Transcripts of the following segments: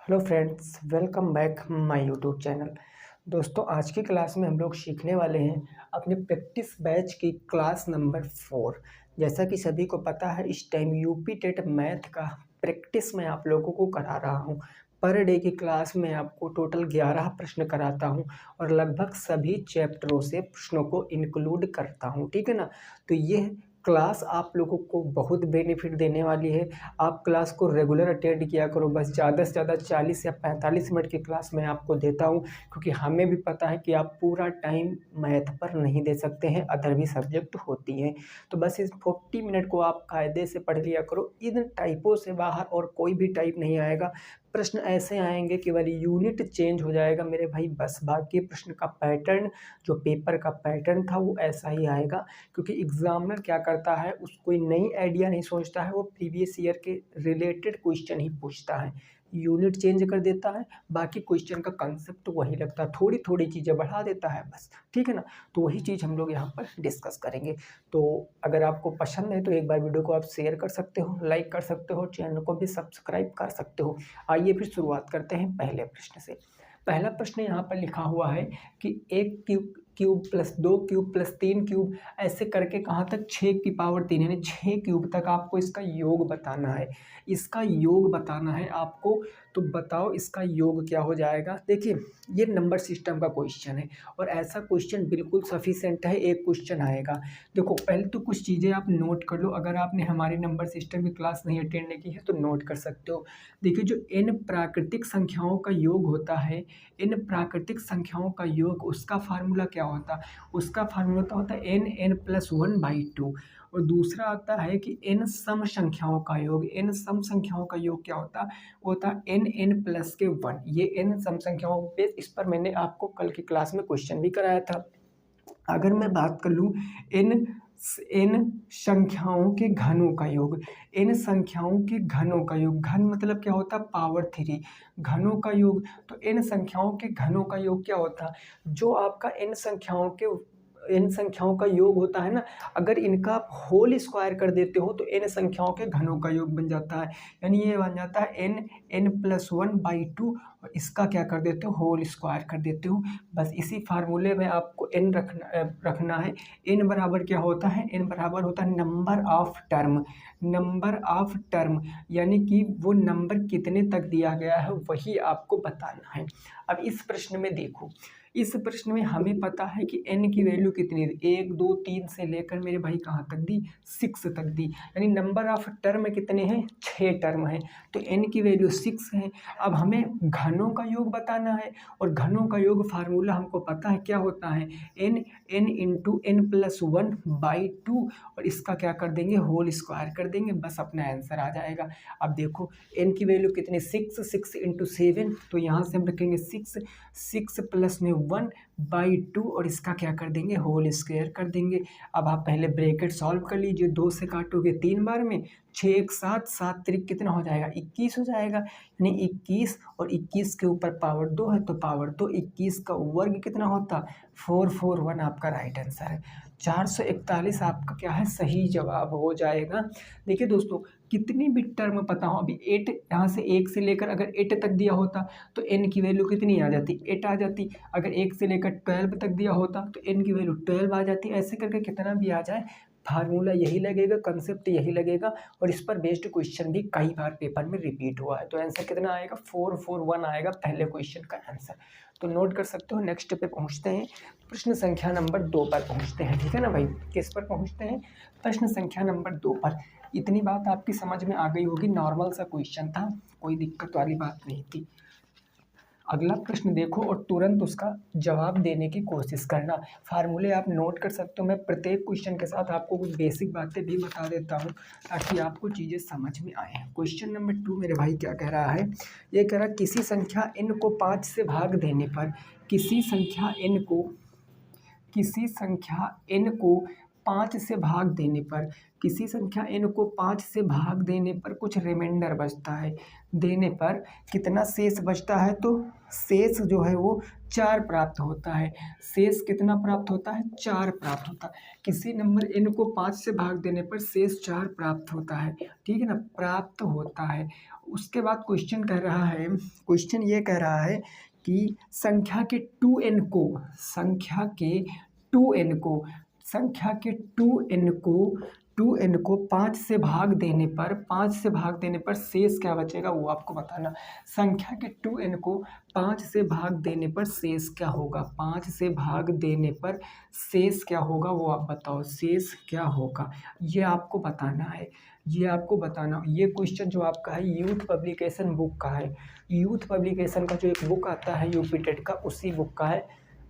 Hello friends, welcome back my YouTube channel. दोस्तों, आज की क्लास में हम लोग सीखने वाले हैं अपने प्रैक्टिस बैच की क्लास नंबर 4। जैसा कि सभी को पता है, इस टाइम यूपी टेट मैथ का प्रैक्टिस मैं आप लोगों को करा रहा हूं। पर डे की क्लास में आपको टोटल 11 प्रश्न कराता हूं और लगभग सभी चैप्टरों से प्रश्नों को इंक्लूड करता हूं। ठीक है ना। तो ये क्लास आप लोगों को बहुत बेनिफिट देने वाली है। आप क्लास को रेगुलर अटेंड किया करो। बस ज़्यादा से ज़्यादा 40 या 45 मिनट की क्लास मैं आपको देता हूँ, क्योंकि हमें भी पता है कि आप पूरा टाइम मैथ पर नहीं दे सकते हैं, अदर भी सब्जेक्ट होती हैं। तो बस इस 40 मिनट को आप कायदे से पढ़ लिया करो। इन टाइपों से बाहर और कोई भी टाइप नहीं आएगा। प्रश्न ऐसे आएंगे, केवल यूनिट चेंज हो जाएगा मेरे भाई, बस। बाकी प्रश्न का पैटर्न, जो पेपर का पैटर्न था, वो ऐसा ही आएगा। क्योंकि एग्जामिनर क्या करता है, कोई नई आइडिया नहीं सोचता है, वो प्रीवियस ईयर के रिलेटेड क्वेश्चन ही पूछता है। यूनिट चेंज कर देता है, बाकी क्वेश्चन का कंसेप्ट वही लगता है, थोड़ी थोड़ी चीज़ें बढ़ा देता है, बस। ठीक है ना। तो वही चीज़ हम लोग यहाँ पर डिस्कस करेंगे। तो अगर आपको पसंद है तो एक बार वीडियो को आप शेयर कर सकते हो, लाइक कर सकते हो, चैनल को भी सब्सक्राइब कर सकते हो। आइए फिर शुरुआत करते हैं पहले प्रश्न से। पहला प्रश्न यहाँ पर लिखा हुआ है कि एक cube cube plus 2 cube plus 3 cube, ऐसे करके कहाँ तक 6 की पावर 3 यानी 6 क्यूब तक आपको इसका योग बताना है। इसका योग बताना है आपको। तो बताओ इसका योग क्या हो जाएगा। देखिए, ये नंबर सिस्टम का क्वेश्चन है और ऐसा क्वेश्चन बिल्कुल सफिशिएंट है, एक क्वेश्चन आएगा। देखो, पहले तो कुछ चीज़ें आप नोट कर लो। अगर आपने हमारी नंबर सिस्टम की क्लास नहीं अटेंड की है तो नोट कर सकते हो। देखिए, जो n प्राकृतिक संख्याओं का योग होता है, इन प्राकृतिक संख्याओं का योग, उसका फार्मूला क्या होता है? उसका फार्मूला होता है n+1/2। और दूसरा आता है कि n सम संख्याओं का योग। n सम संख्याओं का योग क्या होता है? वो होता है n+1। ये n सम संख्याओं पे, इस पर मैंने आपको कल की क्लास में क्वेश्चन भी कराया था। अगर मैं बात कर लूँ n संख्याओं के घनों का योग, n संख्याओं के घनों का योग, घन मतलब क्या होता है? पावर 3। घनों का योग, तो n संख्याओं के घनों का योग क्या होता है? जो आपका n संख्याओं का योग होता है ना, अगर इनका आप होल स्क्वायर कर देते हो तो n संख्याओं के घनों का योग बन जाता है। यानी ये बन जाता है n+1/2, और इसका क्या कर देते हो? होल स्क्वायर कर देते हो। बस इसी फार्मूले में आपको n रखना है। n बराबर क्या होता है? n बराबर होता है number of term. Number of term यानी कि वो नंबर कितने तक दिया गया है, वही आपको बताना है। अब इस प्रश्न में देखो, इस प्रश्न में हमें पता है कि n की वैल्यू कितनी है। 1 2 3 से लेकर मेरे भाई कहाँ तक दी? 6 तक दी। यानी नंबर ऑफ टर्म कितने हैं? 6 टर्म है। तो n की वैल्यू 6 है। अब हमें घनों का योग बताना है, और घनों का योग फार्मूला हमको पता है क्या होता है? n इंटू n+1/2, और इसका क्या कर देंगे? होल स्क्वायर कर देंगे, बस अपना आंसर आ जाएगा। अब देखो, n की वैल्यू कितनी? 6 इंटू 7, तो यहाँ से हम रखेंगे 6 प्लस में 1/2, और इसका क्या कर देंगे? होल स्क्वायर कर देंगे। अब आप पहले ब्रैकेट सॉल्व कर लीजिए। 2 से काटोगे 3 बार में, 6 1 7, 7 3 कितना हो जाएगा? 21 हो जाएगा। यानी 21, और 21 के ऊपर पावर 2 है तो पावर 2, 21 का वर्ग कितना होता? 441 आपका राइट आंसर है। 441 आपका क्या है? सही जवाब हो जाएगा। देखिए दोस्तों, कितनी भी टर्म पता हो, अभी 8 यहाँ से 1 से लेकर अगर 8 तक दिया होता तो n की वैल्यू कितनी आ जाती? 8 आ जाती। अगर 1 से लेकर 12 तक दिया होता तो n की वैल्यू 12 आ जाती। ऐसे करके कितना भी आ जाए, फार्मूला यही लगेगा, कंसेप्ट यही लगेगा, और इस पर बेस्ड क्वेश्चन भी कई बार पेपर में रिपीट हुआ है। तो आंसर कितना आएगा? 441 आएगा पहले क्वेश्चन का आंसर। तो नोट कर सकते हो। नेक्स्ट पे पहुंचते हैं, प्रश्न संख्या नंबर 2 पर पहुंचते हैं। ठीक है ना भाई, किस पर पहुंचते हैं? प्रश्न संख्या नंबर 2 पर। इतनी बात आपकी समझ में आ गई होगी, नॉर्मल सा क्वेश्चन था, कोई दिक्कत वाली बात नहीं थी। अगला प्रश्न देखो और तुरंत उसका जवाब देने की कोशिश करना। फार्मूले आप नोट कर सकते हो। मैं प्रत्येक क्वेश्चन के साथ आपको कुछ बेसिक बातें भी बता देता हूँ, ताकि आपको चीज़ें समझ में आए। क्वेश्चन नंबर 2 मेरे भाई क्या कह रहा है? ये कह रहा है किसी संख्या n को 5 से भाग देने पर, किसी संख्या n को 5 से भाग देने पर, किसी संख्या n को 5 से भाग देने पर कुछ रिमाइंडर बचता है, देने पर कितना शेष बचता है? तो शेष जो है वो 4 प्राप्त होता है। शेष कितना प्राप्त होता है? 4 प्राप्त होता है। किसी नंबर n को 5 से भाग देने पर शेष 4 प्राप्त होता है। ठीक है ना, प्राप्त होता है। उसके बाद क्वेश्चन कह रहा है, क्वेश्चन ये कह रहा है कि संख्या के 2n को, संख्या के 2n को, संख्या के 2n को 5 से भाग देने पर, 5 से भाग देने पर शेष क्या बचेगा वो आपको बताना। संख्या के 2n को 5 से भाग देने पर शेष क्या होगा, 5 से भाग देने पर शेष क्या होगा वो आप बताओ, शेष क्या होगा ये आपको बताना है, ये आपको बताना। ये क्वेश्चन जो आपका है यूथ पब्लिकेशन बुक का है, यूथ पब्लिकेशन का जो एक बुक आता है यूपी टेट का, उसी बुक का है।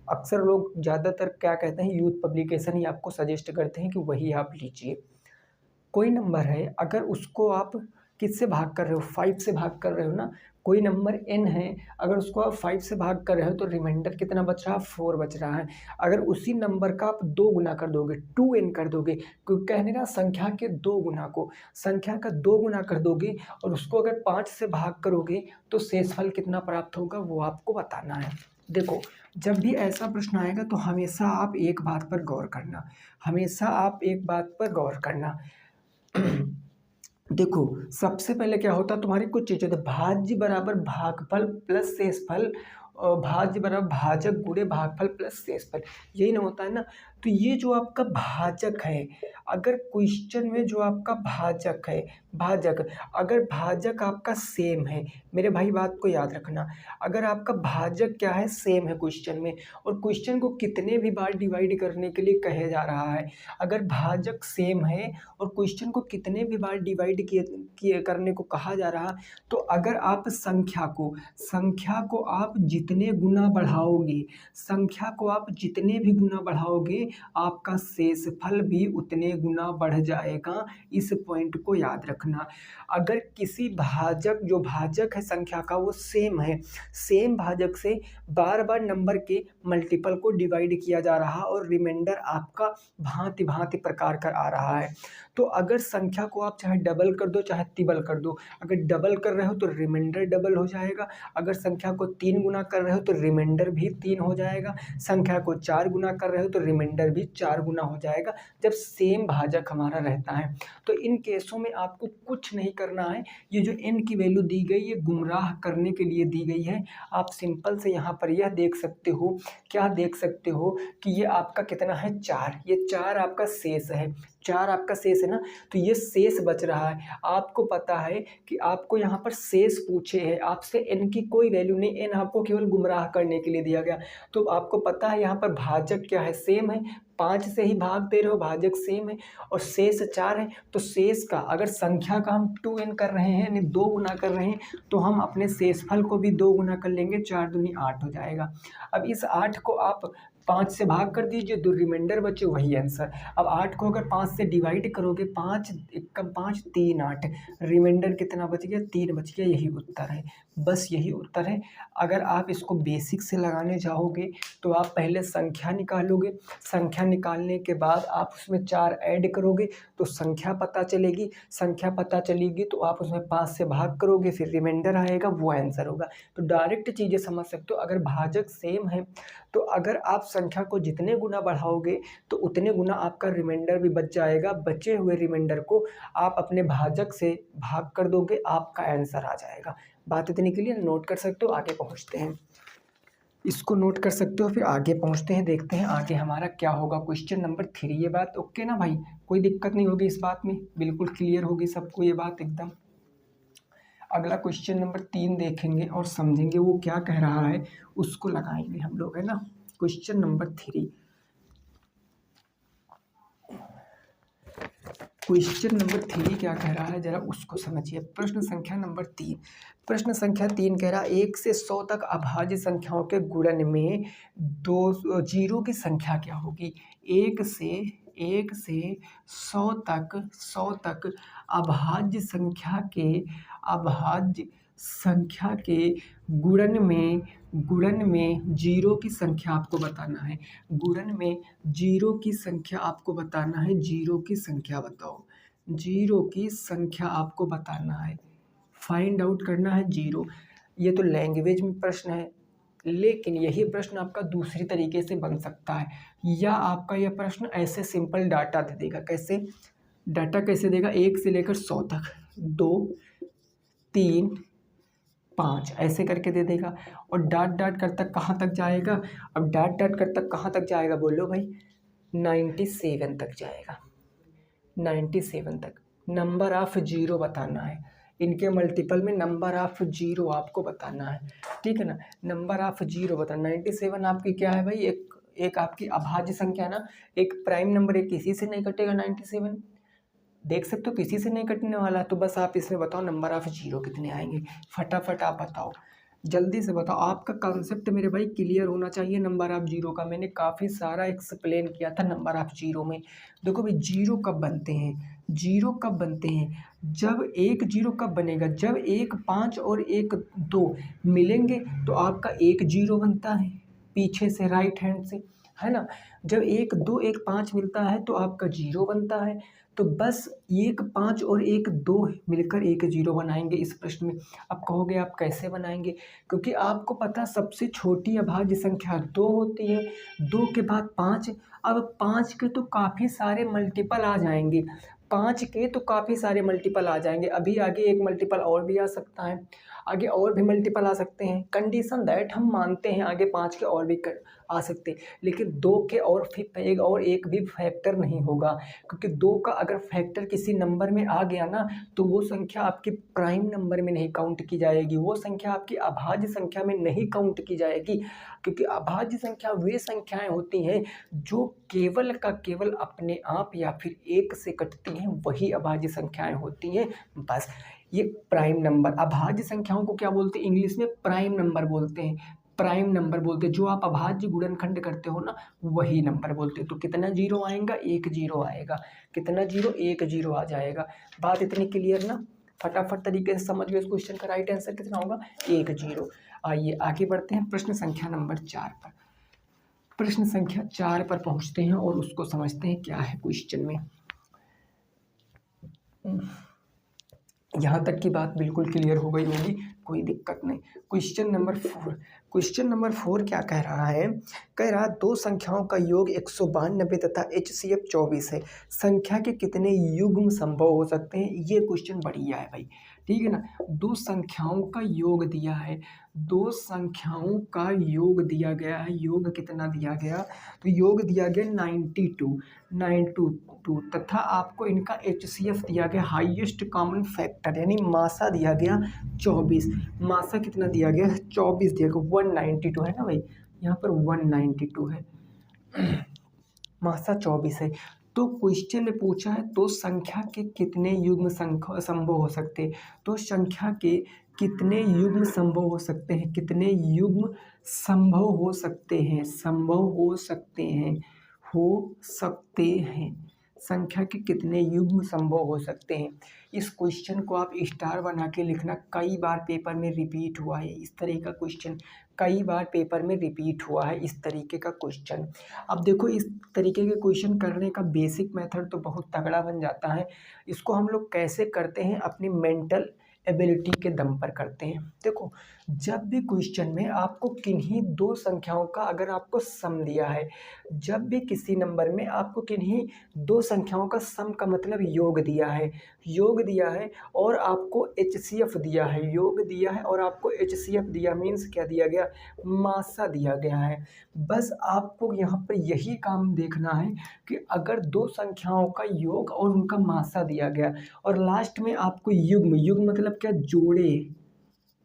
अक्सर लोग ज़्यादातर क्या कहते हैं, यूथ पब्लिकेशन ही आपको सजेस्ट करते हैं कि वही आप लीजिए। कोई नंबर है, अगर उसको आप किससे भाग कर रहे हो, 5 से भाग कर रहे हो ना, कोई नंबर n है, अगर उसको आप 5 से भाग कर रहे हो तो रिमाइंडर कितना बच रहा है, 4 बच रहा है। अगर उसी नंबर का आप 2 गुना कर दोगे, 2n कर दोगे, क्योंकि कहने का संख्या के 2 गुना को, संख्या का 2 गुना कर दोगे और उसको अगर 5 से भाग करोगे तो शेषफल कितना प्राप्त होगा वो आपको बताना है। देखो, जब भी ऐसा प्रश्न आएगा तो हमेशा आप एक बात पर गौर करना, हमेशा आप एक बात पर गौर करना। देखो, सबसे पहले क्या होता है, तुम्हारी कुछ चीज़ होती है, भाज्य बराबर भागफल प्लस शेषफल, और भाज्य बराबर भाजक गुणे भागफल प्लस शेषफल, यही ना होता है ना। तो ये जो आपका भाजक है, अगर क्वेश्चन में जो आपका भाजक है, भाजक, अगर भाजक आपका सेम है, मेरे भाई बात को याद रखना, अगर आपका भाजक क्या है, सेम है क्वेश्चन में, और क्वेश्चन को कितने भी बार डिवाइड करने के लिए कहे जा रहा है, अगर भाजक सेम है और क्वेश्चन को कितने भी बार डिवाइड किए करने को कहा जा रहा, तो अगर आप संख्या को आप जितने गुना बढ़ाओगे, संख्या को आप जितने भी गुना बढ़ाओगे, आपका शेषफल भी उतने गुना बढ़ जाएगा। इस पॉइंट को याद रखना। अगर किसी भाजक, जो भाजक है संख्या का वो सेम है, सेम भाजक से बार बार नंबर के मल्टीपल को डिवाइड किया जा रहा और रिमाइंडर आपका भांति भांति प्रकार का आ रहा है, तो अगर संख्या को आप चाहे डबल कर दो चाहे तिबल कर दो, अगर डबल कर रहे हो तो रिमाइंडर डबल हो जाएगा, अगर संख्या को 3 गुना कर रहे हो तो रिमाइंडर भी 3 हो जाएगा, संख्या को 4 गुना कर रहे हो तो रिमाइंडर भी 4 गुना हो जाएगा, जब सेम भाजक हमारा रहता है। तो इन केसों में आपको कुछ नहीं करना है, ये जो n की वैल्यू दी गई ये गुमराह करने के लिए दी गई है। आप सिंपल से यहाँ पर यह देख सकते हो, क्या देख सकते हो कि ये आपका कितना है, 4, ये 4 आपका शेष है, 4 आपका शेष है ना, तो ये शेष बच रहा है। आपको पता है कि आपको यहाँ पर शेष पूछे हैं, आपसे n की कोई वैल्यू नहीं, n आपको केवल गुमराह करने के लिए दिया गया, तो आपको पता है यहाँ पर भाजक क्या है, सेम है, 5 से ही भाग दे रहे हो, भाजक सेम है और शेष 4 है, तो शेष का अगर संख्या का हम 2n कर रहे हैं यानी 2 गुना कर रहे हैं, तो हम अपने शेषफल को भी 2 गुना कर लेंगे, 4 दूनी 8 हो जाएगा। अब इस 8 को आप 5 से भाग कर दीजिए, जो रिमाइंडर बचे वही आंसर। अब 8 को अगर 5 से डिवाइड करोगे, 5 एकम 5 3 8, रिमाइंडर कितना बच गया, 3 बच गया, यही उत्तर है, बस यही उत्तर है। अगर आप इसको बेसिक से लगाने जाओगे तो आप पहले संख्या निकालोगे, संख्या निकालने के बाद आप उसमें 4 ऐड करोगे तो संख्या पता चलेगी, संख्या पता चलेगी तो आप उसमें 5 से भाग करोगे, फिर रिमाइंडर आएगा, वो आंसर होगा। तो डायरेक्ट चीज़ें समझ सकते हो, अगर भाजक सेम है तो अगर आप संख्या को जितने गुना बढ़ाओगे तो उतने गुना आपका रिमाइंडर भी बच जाएगा, बचे हुए रिमाइंडर को आप अपने भाजक से भाग कर दोगे, आपका आंसर आ जाएगा। बात इतनी के लिए नोट कर सकते हो, आगे पहुंचते हैं, इसको नोट कर सकते हो, फिर आगे पहुंचते हैं, देखते हैं आगे हमारा क्या होगा। क्वेश्चन नंबर 3, ये बात ओके ना भाई, कोई दिक्कत नहीं होगी इस बात में, बिल्कुल क्लियर होगी सबको ये बात एकदम। अगला क्वेश्चन नंबर 3 देखेंगे और समझेंगे वो क्या कह रहा है, उसको लगाएंगे हम लोग, है ना। क्वेश्चन नंबर 3, क्वेश्चन नंबर 3 क्या कह रहा है जरा उसको समझिए। प्रश्न संख्या नंबर 3, प्रश्न संख्या 3 कह रहा 1 से 100 तक अभाज्य संख्याओं के गुणन में 2 जीरो की संख्या क्या होगी। 1 से 100 तक अभाज्य संख्या के गुणन में जीरो की संख्या आपको बताना है, गुणन में जीरो की संख्या आपको बताना है, जीरो की संख्या बताओ, जीरो की संख्या आपको बताना है, फाइंड आउट करना है जीरो। ये तो लैंग्वेज में प्रश्न है, लेकिन यही प्रश्न आपका दूसरी तरीके से बन सकता है, या आपका यह प्रश्न ऐसे सिंपल डाटा दे देगा। कैसे डाटा कैसे देगा, 1 से लेकर 100 तक, 2 3 5 ऐसे करके दे देगा। और डॉट डॉट कर तक कहाँ तक जाएगा? अब डॉट डॉट कर तक कहाँ तक जाएगा बोलो भाई? 97 तक जाएगा। 97 तक। नंबर ऑफ जीरो बताना है, इनके मल्टीपल में नंबर ऑफ जीरो आपको बताना है, ठीक है ना। नंबर ऑफ जीरो बताना। 97 आपकी क्या है भाई? एक आपकी अभाज्य संख्या ना, एक प्राइम नंबर, एक किसी से नहीं कटेगा। 97 देख सकते हो किसी से नहीं कटने वाला। तो बस आप इसमें बताओ नंबर ऑफ जीरो कितने आएंगे, फटाफट आप बताओ, जल्दी से बताओ। आपका कॉन्सेप्ट मेरे भाई क्लियर होना चाहिए नंबर ऑफ जीरो का। मैंने काफ़ी सारा एक्सप्लेन किया था नंबर ऑफ जीरो में। देखो भाई जीरो कब बनते हैं? जीरो कब बनते हैं? जब एक जीरो कब बनेगा? जब एक 5 और एक 2 मिलेंगे तो आपका एक जीरो बनता है, पीछे से राइट हैंड से, है ना। जब एक 2 एक 5 मिलता है तो आपका जीरो बनता है। तो बस एक 5 और एक 2 मिलकर एक जीरो बनाएंगे इस प्रश्न में। अब कहोगे आप कैसे बनाएंगे? क्योंकि आपको पता सबसे छोटी अभाज्य संख्या 2 होती है, 2 के बाद 5। अब 5 के तो काफ़ी सारे मल्टीपल आ जाएंगे, 5 के तो काफ़ी सारे मल्टीपल आ जाएंगे। अभी आगे एक मल्टीपल और भी आ सकता है, आगे और भी मल्टीपल आ सकते हैं। कंडीशन दैट हम मानते हैं आगे 5 के और भी आ सकते हैं, लेकिन 2 के और फिर और एक भी फैक्टर नहीं होगा। क्योंकि 2 का अगर फैक्टर किसी नंबर में आ गया ना तो वो संख्या आपकी प्राइम नंबर में नहीं काउंट की जाएगी, वो संख्या आपकी अभाज्य संख्या में नहीं काउंट की जाएगी। क्योंकि अभाज्य संख्या वे संख्याएं होती हैं जो केवल का केवल अपने आप या फिर एक से कटती हैं, वही अभाज्य संख्याएं होती हैं। बस ये प्राइम नंबर, अभाज्य संख्याओं को क्या बोलते हैं इंग्लिश में? प्राइम नंबर बोलते हैं, प्राइम नंबर बोलते हैं। जो आप अभाज्य गुणनखंड करते हो ना वही नंबर बोलते हैं। तो कितना जीरो आएगा? एक जीरो आएगा। कितना जीरो? एक जीरो आ जाएगा। बात इतनी क्लियर ना? फटाफट तरीके से समझ लो इस क्वेश्चन का राइट आंसर कितना होगा? एक जीरो। आइए आगे बढ़ते हैं प्रश्न संख्या नंबर 4 पर। प्रश्न संख्या 4 पर पहुंचते हैं और उसको समझते हैं क्या है क्वेश्चन में। यहाँ तक की बात बिल्कुल क्लियर हो गई होगी, कोई दिक्कत नहीं। Question number 4। क्वेश्चन नंबर 4 क्या कह रहा है? कह रहा दो संख्याओं का योग 192 तथा HCF 24 है। संख्या के कितने युग्म संभव हो सकते हैं? ये क्वेश्चन बढ़िया है भाई, ठीक है ना। दो संख्याओं का योग दिया है, दो संख्याओं का योग दिया गया है। योग कितना दिया गया? तो योग दिया गया 92 तथा आपको इनका HCF दिया गया, हाईएस्ट कॉमन फैक्टर, यानी मासा दिया गया 24। मासा कितना दिया गया? 24 दिया गया, 192 है ना भाई, यहाँ पर 192 है, मासा 24 है। तो क्वेश्चन में पूछा है तो संख्या के कितने युग्म संभव हो सकते हैं? तो संख्या के कितने युग्म संभव हो सकते हैं? कितने युग्म संभव हो सकते हैं? संभव हो सकते हैं, हो सकते हैं। संख्या के कितने युग्म संभव हो सकते हैं? इस क्वेश्चन को आप स्टार बना के लिखना। कई बार पेपर में रिपीट हुआ है इस तरह का क्वेश्चन, कई बार पेपर में रिपीट हुआ है इस तरीके का क्वेश्चन। अब देखो इस तरीके के क्वेश्चन करने का बेसिक मेथड तो बहुत तगड़ा बन जाता है। इसको हम लोग कैसे करते हैं? अपनी मेंटल एबिलिटी के दम पर करते हैं। देखो जब भी क्वेश्चन में आपको किन्हीं दो संख्याओं का अगर आपको सम दिया है, जब भी किसी नंबर में आपको किन्हीं दो संख्याओं का सम का मतलब योग दिया है, योग दिया है और आपको HCF दिया है, योग दिया है और आपको HCF दिया, मीन्स क्या दिया गया? मासा दिया गया है। बस आपको यहाँ पर यही काम देखना है कि अगर दो संख्याओं का योग और उनका मासा दिया गया और लास्ट में आपको युग्म, युग्म मतलब क्या? जोड़े,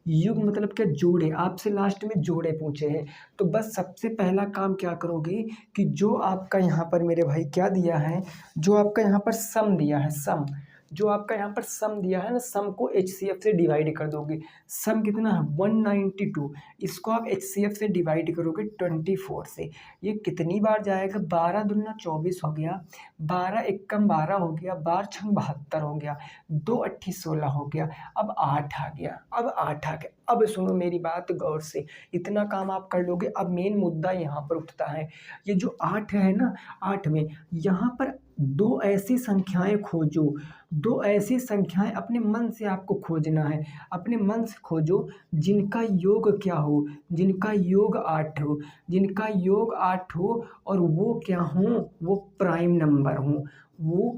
युग मतलब क्या? जोड़े, आपसे लास्ट में जोड़े पूछे हैं। तो बस सबसे पहला काम क्या करोगे कि जो आपका यहाँ पर मेरे भाई क्या दिया है, जो आपका यहाँ पर सम दिया है, सम, जो आपका यहाँ पर सम दिया है ना, सम को HCF से डिवाइड कर दोगे। सम कितना है? 192। इसको आप HCF से डिवाइड करोगे 24 से। ये कितनी बार जाएगा? 12 दूना 24 हो गया, 12 एकम 12 हो गया, 12 छंग 72 हो गया, 2 अट्ठी 16 हो गया, अब 8 आ गया, अब 8 आ गया। अब सुनो मेरी बात गौर से, इतना काम आप कर लोगे। अब मेन मुद्दा यहाँ पर उठता है, ये जो 8 है ना, 8 में यहाँ पर दो ऐसी संख्याएं खोजो, दो ऐसी संख्याएं अपने मन से आपको खोजना है, अपने मन से खोजो जिनका योग क्या हो, जिनका योग 8 हो, जिनका योग 8 हो और वो क्या हो? वो प्राइम नंबर हो, वो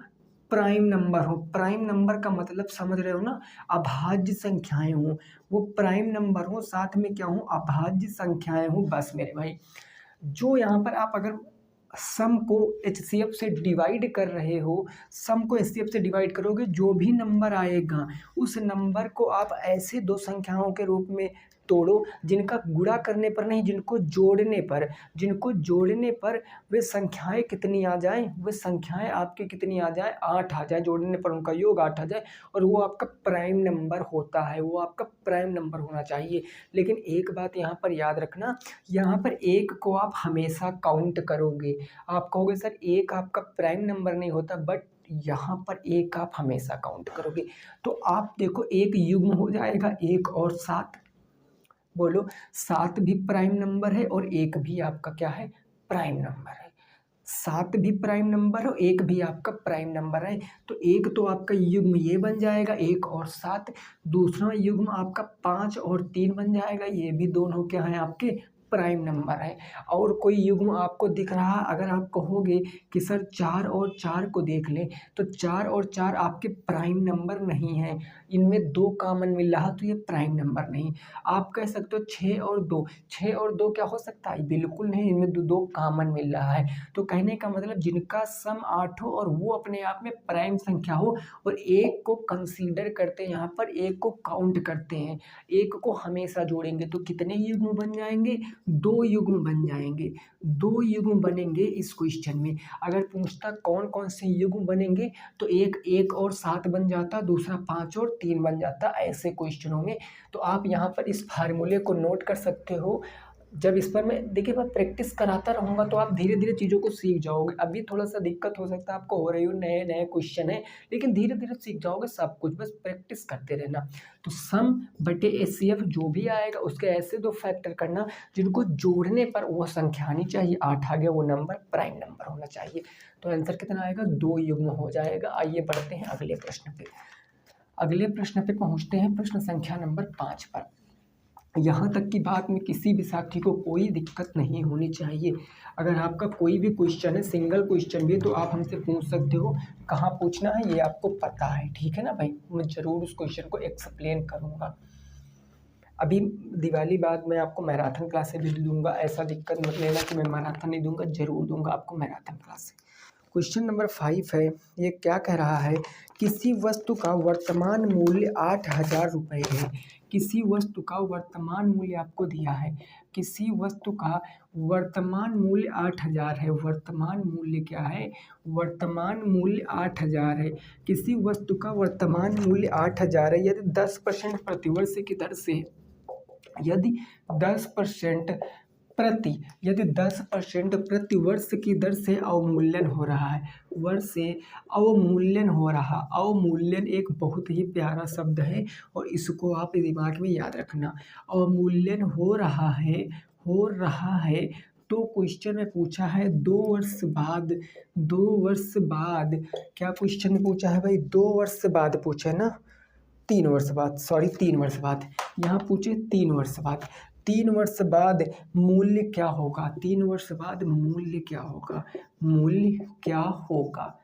प्राइम नंबर हो। प्राइम नंबर का मतलब समझ रहे हो ना, अभाज्य संख्याएं हो, वो प्राइम नंबर हो, साथ में क्या हो, अभाज्य संख्याएं हो, बस मेरे भाई। जो यहाँ पर आप अगर सम को एचसीएफ से डिवाइड कर रहे हो, सम को एचसीएफ से डिवाइड करोगे, जो भी नंबर आएगा उस नंबर को आप ऐसे दो संख्याओं के रूप में तोड़ो जिनका गुणा करने पर नहीं, जिनको जोड़ने पर वे संख्याएं कितनी आ जाएं, वे संख्याएं आपकी कितनी आ जाए, 8 आ जाए, जोड़ने पर उनका योग 8 आ जाए, और वो आपका प्राइम नंबर होता है, वो आपका प्राइम नंबर होना चाहिए। लेकिन एक बात यहाँ पर याद रखना, यहाँ पर एक को आप हमेशा काउंट करोगे। आप कहोगे सर एक आपका प्राइम नंबर नहीं होता, बट यहाँ पर एक आप हमेशा काउंट करोगे। तो आप देखो एक युग्म हो जाएगा, 1 और 7, बोलो 7 भी प्राइम नंबर है और एक भी आपका क्या है, प्राइम नंबर है। 7 भी प्राइम नंबर है, एक भी आपका प्राइम नंबर है। तो एक तो आपका युग्म ये बन जाएगा 1 और 7, दूसरा युग्म आपका 5 और 3 बन जाएगा, ये भी दोनों क्या है, आपके प्राइम नंबर है। और कोई युग्म आपको दिख रहा, अगर आप कहोगे कि सर 4 और 4 को देख लें, तो 4 और 4 आपके प्राइम नंबर नहीं है, इनमें 2 कॉमन मिल रहा, तो ये प्राइम नंबर नहीं। आप कह सकते हो 6 और 2, 6 और 2 क्या हो सकता है, बिल्कुल नहीं, इनमें 2 कॉमन मिल रहा है। तो कहने का मतलब जिनका सम 8 हो और वो अपने आप में प्राइम संख्या हो, और एक को कंसीडर करते हैं, यहाँ पर एक को काउंट करते हैं, एक को हमेशा जोड़ेंगे, तो कितने युग्म बन जाएंगे, 2 युग्म बन जाएंगे। 2 युग्म बनेंगे इस क्वेश्चन में। अगर पूछता कौन कौन से युग्म बनेंगे, तो एक 1 और 7 बन जाता, दूसरा 5 और 3 बन जाता, ऐसे क्वेश्चनों में। तो आप यहाँ पर इस फार्मूले को नोट कर सकते हो। जब इस पर मैं देखिए मैं प्रैक्टिस कराता रहूँगा तो आप धीरे धीरे चीज़ों को सीख जाओगे। अभी थोड़ा सा दिक्कत हो सकता है आपको हो रही हो, नए नए क्वेश्चन है, लेकिन धीरे धीरे सीख जाओगे सब कुछ, बस प्रैक्टिस करते रहना। तो सम बटे एचसीएफ जो भी आएगा उसके ऐसे 2 फैक्टर करना जिनको जोड़ने पर वो संख्या आनी चाहिए, 8 आ गया वो नंबर प्राइम नंबर होना चाहिए। तो आंसर कितना आएगा, 2 युग्म हो जाएगा। आइए बढ़ते हैं अगले प्रश्न पे। अगले प्रश्न पे पहुंचते हैं, प्रश्न संख्या नंबर 5 पर। यहाँ तक की बात में किसी भी साथी को कोई दिक्कत नहीं होनी चाहिए। अगर आपका कोई भी क्वेश्चन है, सिंगल क्वेश्चन भी है, तो आप हमसे पूछ सकते हो। कहाँ पूछना है ये आपको पता है, ठीक है ना भाई, मैं ज़रूर उस क्वेश्चन को एक्सप्लेन करूँगा। अभी दिवाली बाद मैं आपको मैराथन क्लासेस भी दूंगा, ऐसा दिक्कत मत लेना कि मैं मैराथन नहीं दूंगा, जरूर दूंगा आपको मैराथन क्लासेस। क्वेश्चन नंबर 5 है, ये क्या कह रहा है, किसी वस्तु का वर्तमान मूल्य 8,000 रुपये है। किसी वस्तु का वर्तमान मूल्य आपको दिया है, किसी वस्तु का वर्तमान मूल्य 8,000 है। वर्तमान मूल्य क्या है, वर्तमान मूल्य 8,000 है। किसी वस्तु का वर्तमान मूल्य 8,000 है, यदि 10% प्रतिवर्ष की दर से, यदि 10% यदि 10% प्रति वर्ष की दर से अवमूल्यन हो रहा है, वर्ष से अवमूल्यन हो रहा, अवमूल्यन एक बहुत ही प्यारा शब्द है और इसको आप दिमाग में याद रखना। अवमूल्यन हो रहा है, तो क्वेश्चन में पूछा है 2 वर्ष बाद, 2 वर्ष बाद, क्या क्वेश्चन में पूछा है भाई, 2 वर्ष बाद पूछे ना, 3 वर्ष बाद, सॉरी 3 वर्ष बाद, यहाँ पूछे 3 वर्ष बाद। 3 वर्ष बाद मूल्य क्या होगा, 3 वर्ष बाद मूल्य क्या होगा, मूल्य क्या होगा,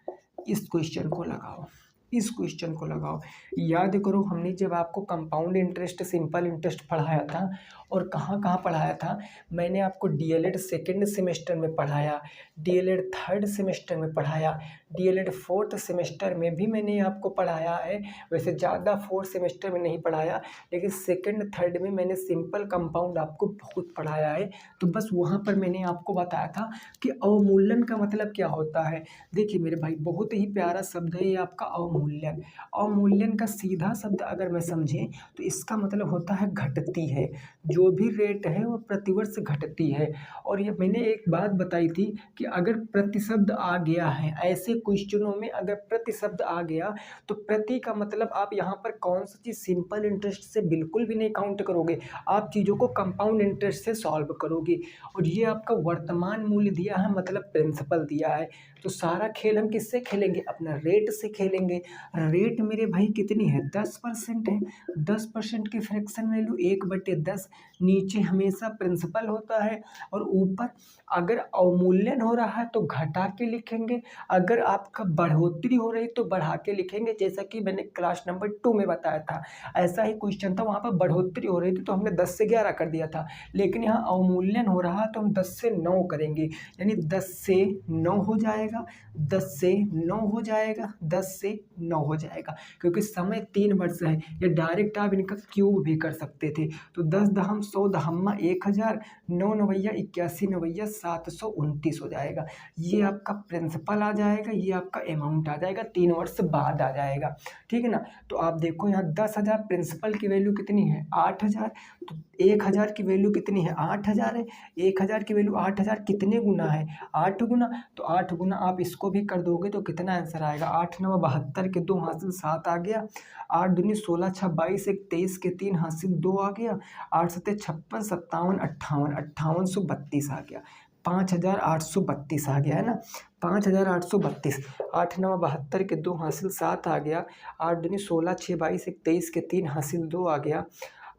इस क्वेश्चन को लगाओ, इस क्वेश्चन को लगाओ। याद करो हमने जब आपको कंपाउंड इंटरेस्ट, सिंपल इंटरेस्ट पढ़ाया था, और कहाँ कहाँ पढ़ाया था, मैंने आपको डीएलएड सेकेंड सेमेस्टर में पढ़ाया, डीएलएड थर्ड सेमेस्टर में पढ़ाया, डीएलएड फोर्थ सेमेस्टर में भी मैंने आपको पढ़ाया है। वैसे ज़्यादा फोर्थ सेमेस्टर में नहीं पढ़ाया, लेकिन सेकेंड थर्ड में मैंने सिंपल कंपाउंड आपको बहुत पढ़ाया है। तो बस वहाँ पर मैंने आपको बताया था कि अवमूल्यन का मतलब क्या होता है। देखिए मेरे भाई, बहुत ही प्यारा शब्द है ये आपका अवमूल्यन। अवमूल्यन का सीधा शब्द अगर मैं समझें तो इसका मतलब होता है घटती है, जो भी रेट है वो प्रतिवर्ष घटती है। और ये मैंने एक बात बताई थी कि अगर प्रति शब्द आ गया है, ऐसे क्वेश्चनों में अगर प्रति शब्द आ गया, तो प्रति का मतलब आप यहाँ पर कौन सी चीज़ सिंपल इंटरेस्ट से बिल्कुल भी नहीं काउंट करोगे, आप चीज़ों को कंपाउंड इंटरेस्ट से सॉल्व करोगे। और ये आपका वर्तमान मूल्य दिया है, मतलब प्रिंसिपल दिया है। तो सारा खेल हम किससे खेलेंगे, अपना रेट से खेलेंगे। रेट मेरे भाई कितनी है 10% है। 10% की फ्रैक्शन वैल्यू 1/10। नीचे हमेशा प्रिंसिपल होता है और ऊपर अगर अवमूल्यन हो रहा है तो घटा के लिखेंगे, अगर आपका बढ़ोतरी हो रही तो बढ़ा के लिखेंगे, जैसा कि मैंने क्लास नंबर 2 में बताया था। ऐसा ही क्वेश्चन था, वहाँ पर बढ़ोतरी हो रही थी तो हमने 10 से 11 कर दिया था, लेकिन यहाँ अवमूल्यन हो रहा तो हम 10 से 9 करेंगे, यानी 10 से 9 हो जाएगा, 10 से 9 हो जाएगा, 10 से 9 हो जाएगा, क्योंकि समय 3 वर्ष है। ये डायरेक्ट आप इनका क्यूब भी कर सकते थे। तो 10 दहम 100 दहम्मा 1000, 9 नवैया 81 नवैया 729 हो जाएगा। ये आपका प्रिंसिपल आ जाएगा, ये आपका अमाउंट आ जाएगा, 3 वर्ष बाद आ जाएगा, ठीक है ना। तो आप देखो यहाँ 10,000 प्रिंसिपल की वैल्यू कितनी है 8,000, तो 1,000 की वैल्यू कितनी है 8,000 है। 1,000 की वैल्यू 8,000 कितने गुना है 8 गुना, तो 8 गुना आप इसको भी कर दोगे तो कितना आंसर आएगा 8 9 72 के 2 हासिल 7 आ गया, 8 दूनी 16 6 22 1 23 के 3 हासिल 2 आ गया, 8 7 56 57 58 5832 आ गया, 5,832 आ गया है ना, 5,832। 8 9 72 के 2 हासिल 7 आ गया, 8 दूनी 16 6 22 1 23 के 3 हासिल 2 आ गया,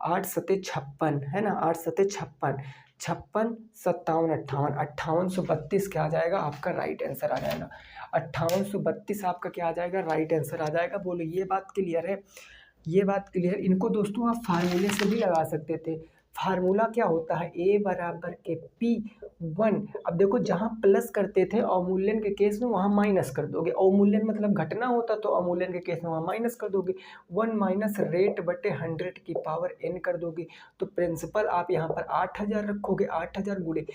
8 सते 56 है ना, 8 सते 56 56 57 58 5832 क्या आ जाएगा आपका राइट आंसर आ जाएगा। 5832 आपका क्या आ जाएगा राइट आंसर आ जाएगा। बोलो ये बात क्लियर है, ये बात क्लियर। इनको दोस्तों आप फार्मूले से भी लगा सकते थे। फार्मूला क्या होता है A बराबर के P1। अब देखो जहाँ प्लस करते थे अवमूल्यन के केस में वहाँ माइनस कर दोगे, अवमूल्यन मतलब घटना होता तो अवमूल्यन के केस में वहाँ माइनस कर दोगे, 1 माइनस रेट बटे 100 की पावर n कर दोगे। तो प्रिंसिपल आप यहाँ पर 8,000 रखोगे, 8,000 गुणे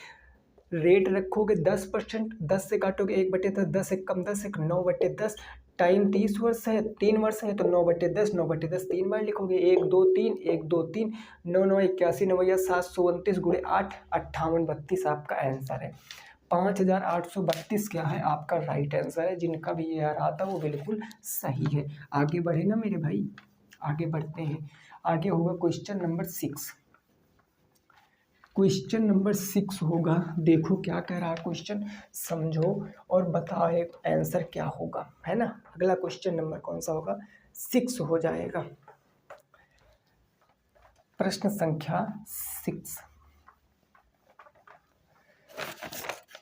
रेट रखोगे 10%, 10 से काटोगे 1/10, 10 एक कम 10 एक 9/10, टाइम 30 वर्ष है 3 वर्ष है तो 9/10, 9/10 3 बार लिखोगे, 1 2 3 1 2 3, 9 9 81 नवैया 729 गुणे 8 5832 आपका आंसर है। 5,832 क्या है आपका राइट आंसर है। जिनका भी ये आ रहा था वो बिल्कुल सही है। आगे बढ़े ना मेरे भाई, आगे बढ़ते हैं। आगे होगा क्वेश्चन नंबर 6। क्वेश्चन नंबर 6 होगा, देखो क्या कह रहा है क्वेश्चन, समझो और बताओ एक आंसर क्या होगा, है ना। अगला क्वेश्चन नंबर कौन सा होगा 6 हो जाएगा। प्रश्न संख्या 6,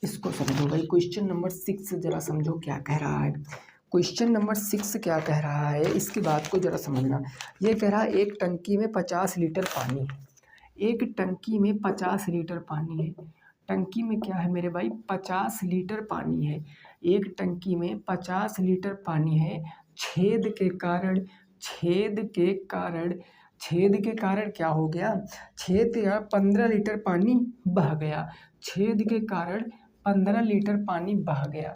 इसको समझो भाई। क्वेश्चन नंबर 6 जरा समझो क्या कह रहा है। क्वेश्चन नंबर 6 क्या कह रहा है, इसकी बात को जरा समझना। ये कह रहा है एक टंकी में 50 लीटर पानी है, एक टंकी में 50 लीटर पानी है। टंकी में क्या है मेरे भाई 50 लीटर पानी है, एक टंकी में 50 लीटर पानी है। छेद के कारण, छेद के कारण, छेद के कारण क्या हो गया, छेद या 15 लीटर पानी बह गया, छेद के कारण 15 लीटर पानी बह गया,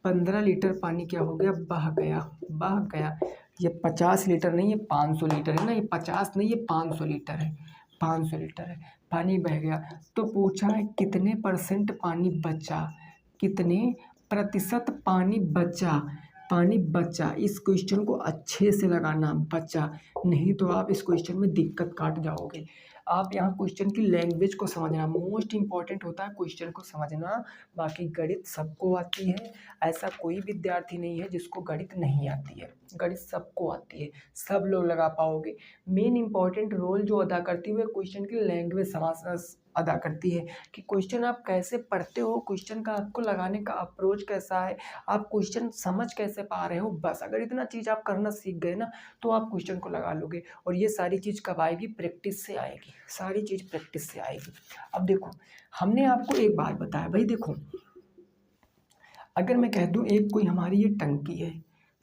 15 लीटर पानी क्या हो गया बह गया, बह गया। ये 50 लीटर नहीं है 500 लीटर है ना, ये 50 नहीं है 500 लीटर है, 500 लीटर है, पानी बह गया। तो पूछा है कितने परसेंट पानी बचा, कितने प्रतिशत पानी बचा, पानी बचा। इस क्वेश्चन को अच्छे से लगाना, बचा, नहीं तो आप इस क्वेश्चन में दिक्कत काट जाओगे। आप यहाँ क्वेश्चन की लैंग्वेज को समझना मोस्ट इंपॉर्टेंट होता है, क्वेश्चन को समझना। बाकी गणित सबको आती है, ऐसा कोई विद्यार्थी नहीं है जिसको गणित नहीं आती है, गणित सबको आती है, सब लोग लगा पाओगे। मेन इंपॉर्टेंट रोल जो अदा करती है क्वेश्चन की लैंग्वेज समझ अदा करती है कि क्वेश्चन आप कैसे पढ़ते हो, क्वेश्चन का आपको लगाने का अप्रोच कैसा है, आप क्वेश्चन समझ कैसे पा रहे हो। बस अगर इतना चीज़ आप करना सीख गए ना तो आप क्वेश्चन को लगा लोगे। और ये सारी चीज़ कब आएगी, प्रैक्टिस से आएगी, सारी चीज़ प्रैक्टिस से आएगी। अब देखो हमने आपको एक बात बताया भाई, देखो अगर मैं कह दूं एक कोई हमारी ये टंकी है,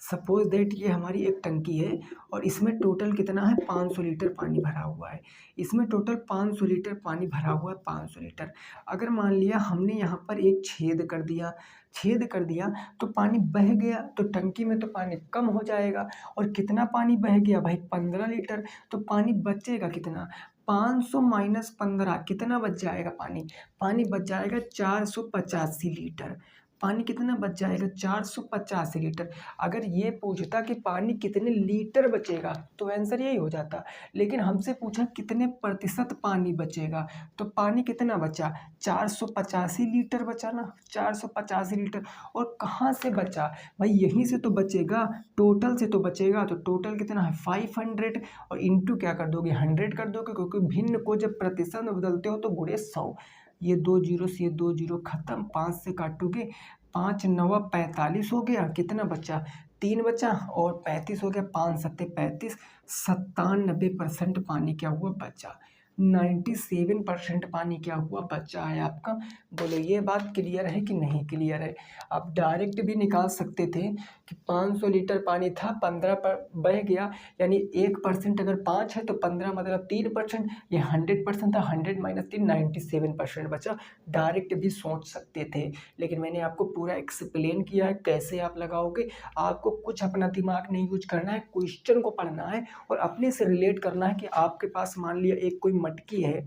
सपोज दैट ये हमारी एक टंकी है और इसमें टोटल कितना है 500 लीटर पानी भरा हुआ है, इसमें टोटल 500 लीटर पानी भरा हुआ है, 500 लीटर। अगर मान लिया हमने यहाँ पर एक छेद कर दिया, छेद कर दिया तो पानी बह गया, तो टंकी में तो पानी कम हो जाएगा। और कितना पानी बह गया भाई 15 लीटर, तो पानी बचेगा कितना 500 माइनस 15 कितना बच जाएगा पानी, पानी बच जाएगा 485 लीटर, पानी कितना बच जाएगा 485 लीटर। अगर ये पूछता कि पानी कितने लीटर बचेगा तो आंसर यही हो जाता, लेकिन हमसे पूछा कितने प्रतिशत पानी बचेगा, तो पानी कितना बचा 485 लीटर बचा ना, 485 लीटर। और कहाँ से बचा भाई, यहीं से तो बचेगा, टोटल से तो बचेगा। तो टोटल कितना है 500 और इंटू क्या कर दोगे 100 कर दोगे, क्योंकि भिन्न को जब प्रतिशत में बदलते हो तो गुणे 100। ये 2 जीरो से ये 2 जीरो खत्म, 5 से काटोगे 5 नवा 45 हो गया, कितना बचा 3 बचा, और 35 हो गया, 5 सत्ते 35, 97% पानी क्या हुआ बचा, 97% पानी क्या हुआ बचा है आपका। बोलो ये बात क्लियर है कि नहीं क्लियर है। आप डायरेक्ट भी निकाल सकते थे कि 500 लीटर पानी था, 15 पर बह गया, यानी 1% अगर 5 है तो 15 मतलब 3%, ये 100% था, 100 माइनस 3 97% बचा। डायरेक्ट भी सोच सकते थे, लेकिन मैंने आपको पूरा एक्सप्लेन किया है कैसे आप लगाओगे। आपको कुछ अपना दिमाग नहीं यूज करना है, क्वेश्चन को पढ़ना है और अपने से रिलेट करना है कि आपके पास मान लिया एक कोई मटकी है,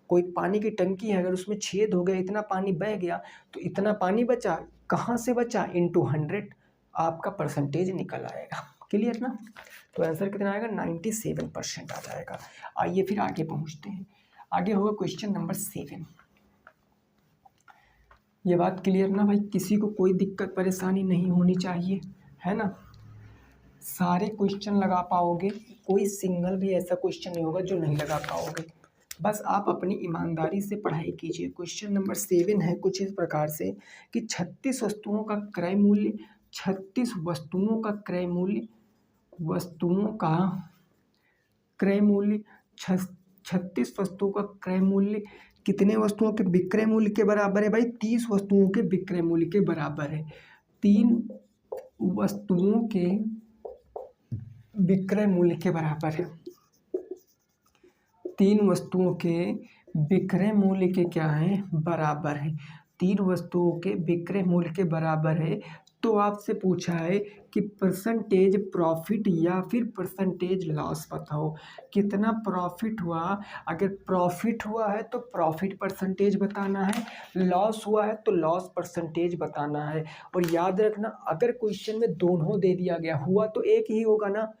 कोई पानी की टंकी है, अगर उसमें छेद हो गया, इतना पानी बह गया, तो इतना पानी बचा, कहाँ से बचा इंटू 100, आपका परसेंटेज निकल आएगा। क्लियर ना। तो आंसर कितना आएगा 97% आ जाएगा। आइए फिर आगे पहुँचते हैं। आगे होगा क्वेश्चन नंबर 7। ये बात क्लियर ना भाई, किसी को कोई दिक्कत परेशानी नहीं होनी चाहिए, है ना। सारे क्वेश्चन लगा पाओगे, कोई सिंगल भी ऐसा क्वेश्चन नहीं होगा जो नहीं लगा पाओगे। बस आप अपनी ईमानदारी से पढ़ाई कीजिए। क्वेश्चन नंबर 7 है कुछ इस प्रकार से कि 36 वस्तुओं का क्रय मूल्य, 36 वस्तुओं का क्रय मूल्य, वस्तुओं का क्रय मूल्य 36 वस्तुओं का क्रय मूल्य कितने वस्तुओं के विक्रय मूल्य के बराबर है भाई, 30 वस्तुओं के विक्रय मूल्य के बराबर है। 3 वस्तुओं के विक्रय मूल्य के बराबर है, 3 वस्तुओं के विक्रय मूल्य के क्या है बराबर है, 3 वस्तुओं के विक्रय मूल्य के बराबर है। तो आपसे पूछा है कि परसेंटेज प्रॉफिट या फिर परसेंटेज लॉस बताओ, कितना प्रॉफिट हुआ। अगर प्रॉफिट हुआ है तो प्रॉफिट परसेंटेज बताना है, लॉस हुआ है तो लॉस परसेंटेज बताना है। और याद रखना, अगर क्वेश्चन में दोनों दे दिया गया, हुआ तो एक ही होगा ना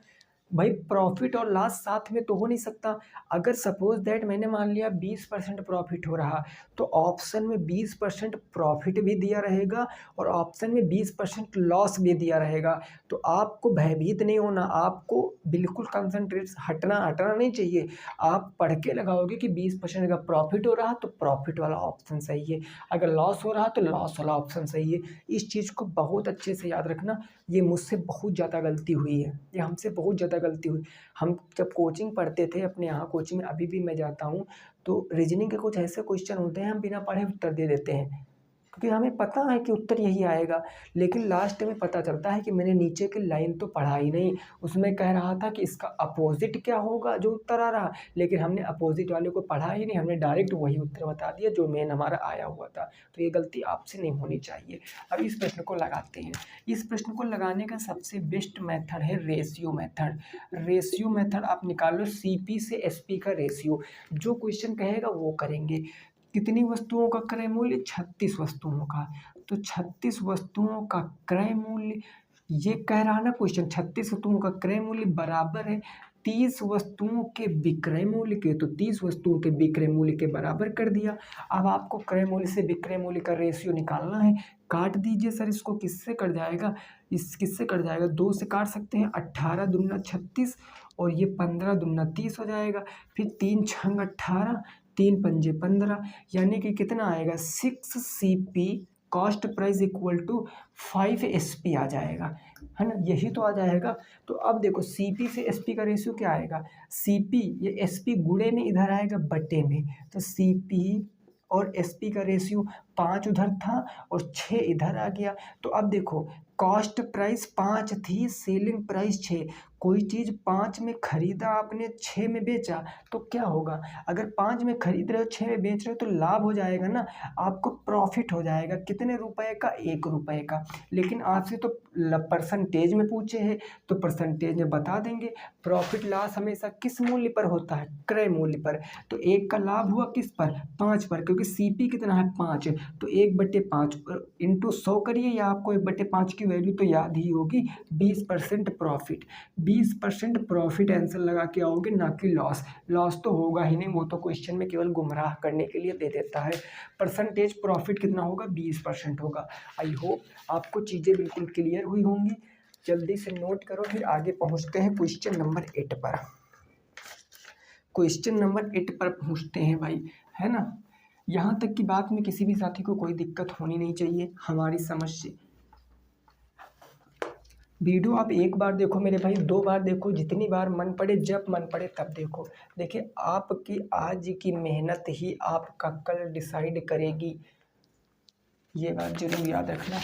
भाई, प्रॉफिट और लॉस साथ में तो हो नहीं सकता। अगर सपोज दैट मैंने मान लिया 20% प्रॉफिट हो रहा, तो ऑप्शन में 20% प्रॉफिट भी दिया रहेगा और ऑप्शन में 20% लॉस भी दिया रहेगा। तो आपको भयभीत नहीं होना, आपको बिल्कुल कंसंट्रेट हटना नहीं चाहिए। आप पढ़ के लगाओगे कि 20% अगर प्रॉफिट हो रहा तो प्रॉफिट वाला ऑप्शन सही है, अगर लॉस हो रहा तो लॉस वाला ऑप्शन सही है। इस चीज़ को बहुत अच्छे से याद रखना। ये मुझसे बहुत ज़्यादा गलती हुई है, ये हमसे बहुत ज़्यादा गलती हुई। हम जब कोचिंग पढ़ते थे अपने यहाँ कोचिंग में, अभी भी मैं जाता हूँ, तो रीजनिंग के कुछ ऐसे क्वेश्चन होते हैं हम बिना पढ़े उत्तर दे देते हैं, क्योंकि हमें पता है कि उत्तर यही आएगा, लेकिन लास्ट में पता चलता है कि मैंने नीचे की लाइन तो पढ़ा ही नहीं, उसमें कह रहा था कि इसका अपोजिट क्या होगा जो उत्तर आ रहा, लेकिन हमने अपोजिट वाले को पढ़ा ही नहीं, हमने डायरेक्ट वही उत्तर बता दिया जो मेन हमारा आया हुआ था। तो ये गलती आपसे नहीं होनी चाहिए। अब इस प्रश्न को लगाते हैं। इस प्रश्न को लगाने का सबसे बेस्ट मेथड है रेशियो मेथड। रेशियो मेथड आप निकालो, CP से SP का रेशियो, जो क्वेश्चन कहेगा वो करेंगे। कितनी वस्तुओं का क्रय मूल्य 36 वस्तुओं का, तो 36 वस्तुओं का क्रय मूल्य, ये कह रहा ना क्वेश्चन 36 वस्तुओं का क्रय मूल्य बराबर है 30 वस्तुओं के विक्रय मूल्य के, तो 30 वस्तुओं के विक्रय मूल्य के बराबर कर दिया। अब आपको क्रय मूल्य से विक्रय मूल्य का रेशियो निकालना है। काट दीजिए सर इसको, किससे कट जाएगा, इस किससे कट जाएगा, 2 से काट सकते हैं, 18 दूना 36 और ये 15 दूना 30 हो जाएगा, फिर 3 छंग 18, 3 पंजे 15, यानी कि कितना आएगा 6 CP cost price equal to 5 SP आ जाएगा, है ना, यही तो आ जाएगा। तो अब देखो CP से SP का रेशियो क्या आएगा, CP ये SP गुणे में इधर आएगा बटे में, तो CP और SP का रेशियो 5 उधर था और 6 इधर आ गया। तो अब देखो कॉस्ट प्राइस 5 थी, सेलिंग प्राइस 6। कोई चीज़ 5 में खरीदा आपने, 6 में बेचा, तो क्या होगा? अगर 5 में खरीद रहे हो, 6 में बेच रहे हो, तो लाभ हो जाएगा ना, आपको प्रॉफिट हो जाएगा। कितने रुपए का? 1 रुपए का। लेकिन आपसे तो परसेंटेज में पूछे हैं, तो परसेंटेज में बता देंगे। प्रॉफिट लॉस हमेशा किस मूल्य पर होता है? क्रय मूल्य पर। तो 1 का लाभ हुआ किस पर? 5 पर, क्योंकि सीपी कितना है? 5। तो 1/5 इंटू 100 करिए, या आपको 1/5 की वैल्यू तो याद ही होगी, 20% प्रॉफिट। 20% प्रॉफिट आंसर लगा के आओगे, ना कि लॉस। लॉस तो होगा ही नहीं, वो तो क्वेश्चन में केवल गुमराह करने के लिए दे देता है। परसेंटेज प्रॉफिट कितना होगा? 20% होगा। आई होप आपको चीज़ें बिल्कुल क्लियर हुई होंगी। जल्दी से नोट करो, फिर आगे पहुंचते हैं क्वेश्चन नंबर 8 पर। क्वेश्चन नंबर 8 पर पहुंचते हैं भाई, है ना। यहाँ तक की बात में किसी भी साथी को कोई दिक्कत होनी नहीं चाहिए हमारी समझ से। वीडियो आप एक बार देखो मेरे भाई, 2 बार देखो, जितनी बार मन पड़े, जब मन पड़े तब देखो। देखिए, आपकी आज की मेहनत ही आपका कल डिसाइड करेगी, ये बात जरूर याद रखना।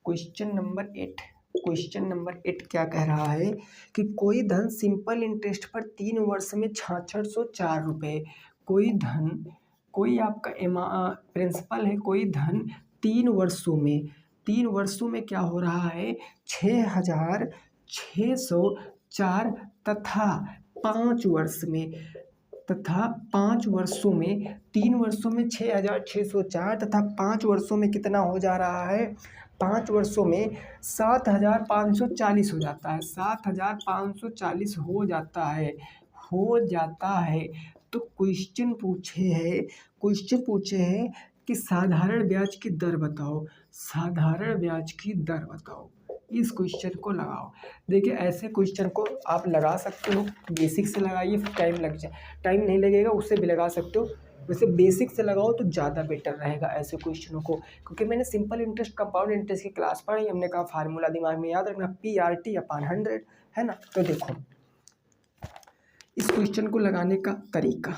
क्वेश्चन नंबर 8 क्या कह रहा है कि कोई धन सिंपल इंटरेस्ट पर 3 वर्ष में 6604 रुपये। कोई आपका प्रिंसिपल है, कोई धन 3 वर्षों में क्या हो रहा है? 6604 तथा 5 वर्ष में 3 वर्षों में 6604 तथा 5 वर्षों में कितना हो जा रहा है? 5 वर्षों में 7540 हो जाता है। 7540 हो जाता है। तो क्वेश्चन पूछे है कि साधारण ब्याज की दर बताओ। इस क्वेश्चन को लगाओ। देखिए, ऐसे क्वेश्चन को आप लगा सकते हो, बेसिक से लगाइए, टाइम नहीं लगेगा, उससे भी लगा सकते हो। वैसे बेसिक से लगाओ तो ज़्यादा बेटर रहेगा ऐसे क्वेश्चनों को, क्योंकि मैंने सिंपल इंटरेस्ट, कंपाउंड इंटरेस्ट की क्लास पढ़ी, हमने कहा फार्मूला दिमाग में याद रखना, PRT/100, है ना। तो देखो, इस क्वेश्चन को लगाने का तरीका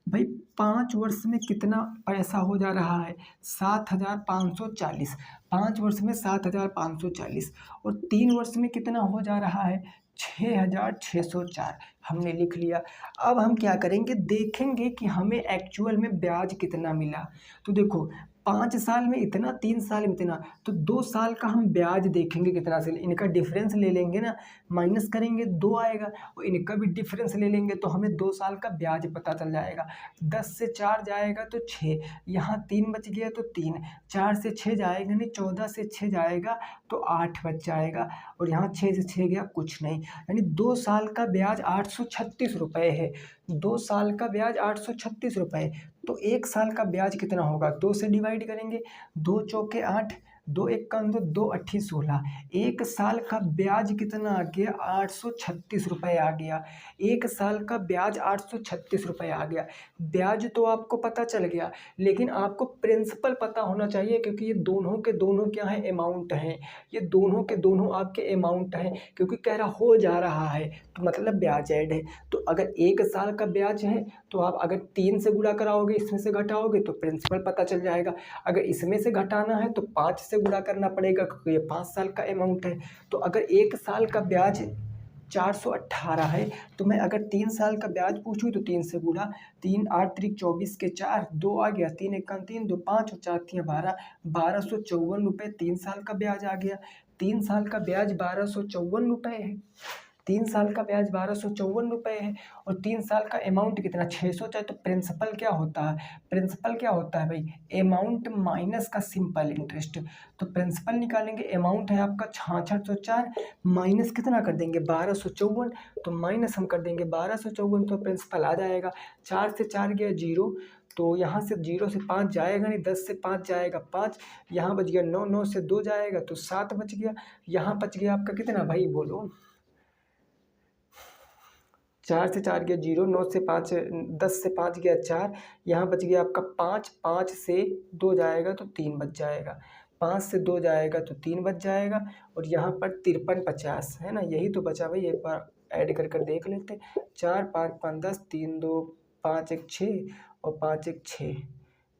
भाई, 5 वर्ष में कितना पैसा हो जा रहा है? 7540। 5 वर्ष में 7540, और 3 वर्ष में कितना हो जा रहा है? 6604। हमने लिख लिया। अब हम क्या करेंगे? देखेंगे कि हमें एक्चुअल में ब्याज कितना मिला। तो देखो, 5 साल में इतना, 3 साल में इतना, तो 2 साल का हम ब्याज देखेंगे कितना से, इनका डिफरेंस ले लेंगे ना, माइनस करेंगे 2 आएगा, और इनका भी डिफरेंस ले लेंगे, तो हमें 2 साल का ब्याज पता चल जाएगा। 10 से 4 जाएगा तो 6, यहाँ 3 बच गया तो 3, 4 से 6 जाएगा नहीं, 14 से 6 जाएगा तो 8 बच जाएगा, और यहाँ 6 से 6 गया, कुछ नहीं। यानी 2 साल का ब्याज 836 रुपये है। 2 साल का ब्याज 836 रुपये। तो 1 साल का ब्याज कितना होगा? 2 से डिवाइड करेंगे, 2 चौके 8, 2 1 2, 2 8 16। 1 साल का ब्याज कितना आ गया? 836 रुपये आ गया। 1 साल का ब्याज 836 रुपये आ गया। ब्याज तो आपको पता चल गया, लेकिन आपको प्रिंसिपल पता होना चाहिए, क्योंकि ये दोनों के दोनों क्या है? अमाउंट हैं। ये दोनों के दोनों आपके अमाउंट हैं, क्योंकि कह रहा हो जा रहा है, तो मतलब ब्याज ऐड है। तो अगर 1 साल का ब्याज है, तो आप अगर 3 से गुणा कराओगे, इसमें से घटाओगे, तो प्रिंसिपल पता चल जाएगा। अगर इसमें से घटाना है तो 5 से गुणा करना पड़ेगा, क्योंकि ये 5 साल का अमाउंट है। तो अगर 1 साल का ब्याज 418 है, तो मैं अगर 3 साल का ब्याज पूछूँ तो 3 से गुणा, 3 8 3 24 के 4, 2 आ गया, 3 1 3, 2 5 और 4 3 12, 1254 रुपये 3 साल का ब्याज आ गया। 3 साल का ब्याज 1254 रुपये है। 3 साल का ब्याज 1254 रुपये है, और 3 साल का अमाउंट कितना? 604। तो प्रिंसिपल क्या होता है? प्रिंसिपल क्या होता है भाई? अमाउंट माइनस का सिंपल इंटरेस्ट। तो प्रिंसिपल निकालेंगे, अमाउंट है आपका 6604, माइनस कितना कर देंगे? 1254, तो माइनस हम कर देंगे 1254, तो प्रिंसिपल आ जाएगा। 4 से 4 गया 0, तो यहाँ से 0 से 5 जाएगा नहीं, 10 से 5 जाएगा 5, यहाँ बच गया 9, 9 से 2 जाएगा तो 7 बच गया। यहाँ बच गया आपका कितना भाई, बोलो? 4 से 4 गया 0, 9 से 5, 10 से 5 गया 4, यहाँ बच गया आपका 5, 5 से 2 जाएगा तो 3 बच जाएगा, 5 से 2 जाएगा तो 3 बच जाएगा, और यहाँ पर 5350 है ना, यही तो बचा भाई। एक बार ऐड कर देख लेते, 4 5 5 10, 3 2 5 1 6 और 5 1 6,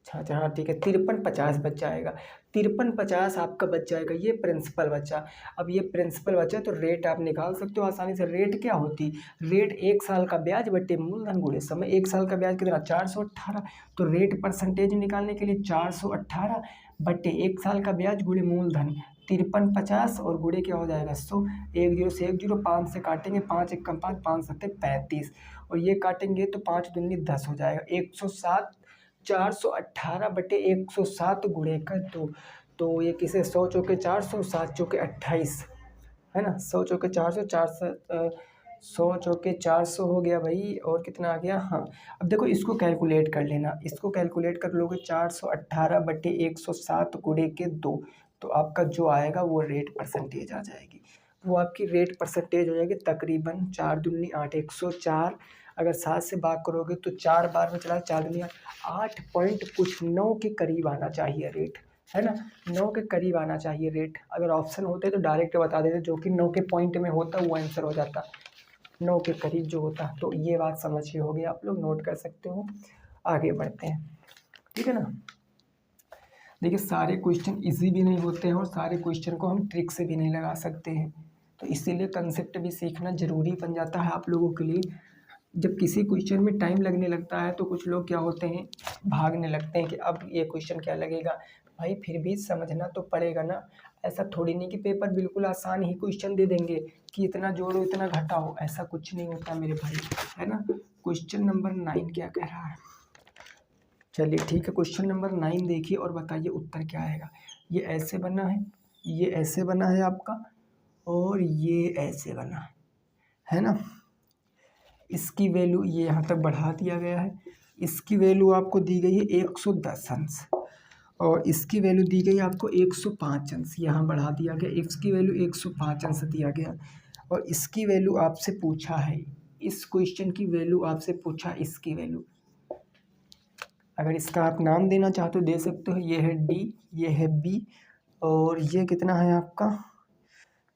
अच्छा हाँ ठीक है, 53-50 बच जाएगा। 53-50 आपका बच जाएगा, ये प्रिंसिपल बचा। अब ये प्रिंसिपल बचा तो रेट आप निकाल सकते हो आसानी से। रेट क्या होती? रेट 1 साल का ब्याज बटे मूलधन गुणे समय। 1 साल का ब्याज कितना? 418। तो रेट परसेंटेज निकालने के लिए 418 बटे 1 साल का ब्याज गुणे मूलधन 53-50 और गुणे क्या हो जाएगा 100। 1 0 से 1 0, 5 से काटेंगे, 5 1 कम 5, 5 7 35 और ये काटेंगे तो 5 दूनी 10 हो जाएगा। 107 418 बटे 107 गुणे का 2। तो ये किसे 100 चौके 400, 7 चौके 28 है ना। 100 चौके 400, 100 चौके 400 हो गया भाई। और कितना आ गया? हाँ, अब देखो इसको कैलकुलेट कर लेना। इसको कैलकुलेट कर लोगे 418 बटे 107 गुणे के 2, तो आपका जो आएगा वो रेट परसेंटेज आ जाएगी। वो आपकी रेट परसेंटेज हो जाएगी तकरीबन 4 दूनी 8, 104। अगर 7 से भाग करोगे तो 4 बार में चला, 4 दूनी 8 पॉइंट कुछ 9 के करीब आना चाहिए रेट, है ना। 9 के करीब आना चाहिए रेट। अगर ऑप्शन होते तो डायरेक्ट बता देते, जो कि 9 के पॉइंट में होता वो आंसर हो जाता, 9 के करीब जो होता। तो ये बात समझिए होगी, आप लोग नोट कर सकते हो। आगे बढ़ते हैं, ठीक है ना। देखिए सारे क्वेश्चन इजी भी नहीं होते हैं और सारे क्वेश्चन को हम ट्रिक से भी नहीं लगा सकते हैं, तो इसीलिए कंसेप्ट भी सीखना ज़रूरी बन जाता है आप लोगों के लिए। जब किसी क्वेश्चन में टाइम लगने लगता है तो कुछ लोग क्या होते हैं, भागने लगते हैं कि अब ये क्वेश्चन क्या लगेगा। भाई फिर भी समझना तो पड़ेगा ना। ऐसा थोड़ी नहीं कि पेपर बिल्कुल आसान ही क्वेश्चन दे देंगे कि इतना जोड़ो इतना घटाओ, ऐसा कुछ नहीं होता मेरे भाई, है ना। क्वेश्चन नंबर 9 क्या कह रहा है? चलिए ठीक है, क्वेश्चन नंबर 9 देखिए और बताइए उत्तर क्या आएगा। ये ऐसे बना है, ये ऐसे बना है आपका, और ये ऐसे बना है ना। इसकी वैल्यू ये यहाँ तक बढ़ा दिया गया है। इसकी वैल्यू आपको दी गई है 110 अंश, और इसकी वैल्यू दी गई आपको 105 अंश, यहाँ बढ़ा दिया गया। इसकी वैल्यू 105 अंश दिया गया, और इसकी वैल्यू आपसे पूछा है, इस क्वेश्चन की वैल्यू आपसे पूछा, इसकी वैल्यू। अगर इसका आप नाम देना चाहते हो दे सकते हो। ये है डी, ये है बी, और ये कितना है आपका,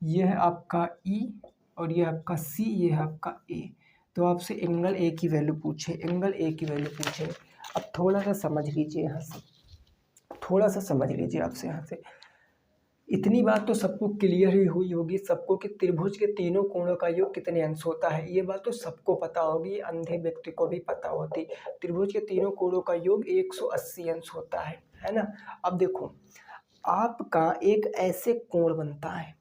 ये है आपका ई, और ये आपका सी, ये है आपका ए। तो आपसे एंगल ए की वैल्यू पूछे, एंगल ए की वैल्यू पूछे। अब थोड़ा सा समझ लीजिए यहाँ से, थोड़ा सा समझ लीजिए आपसे यहाँ से। इतनी बात तो सबको क्लियर ही हुई होगी सबको कि त्रिभुज के तीनों कोणों का योग कितने अंश होता है। ये बात तो सबको पता होगी, अंधे व्यक्ति को भी पता होती। त्रिभुज के तीनों कोणों का योग 180 अंश होता है ना। अब देखो आपका एक ऐसे कोण बनता है,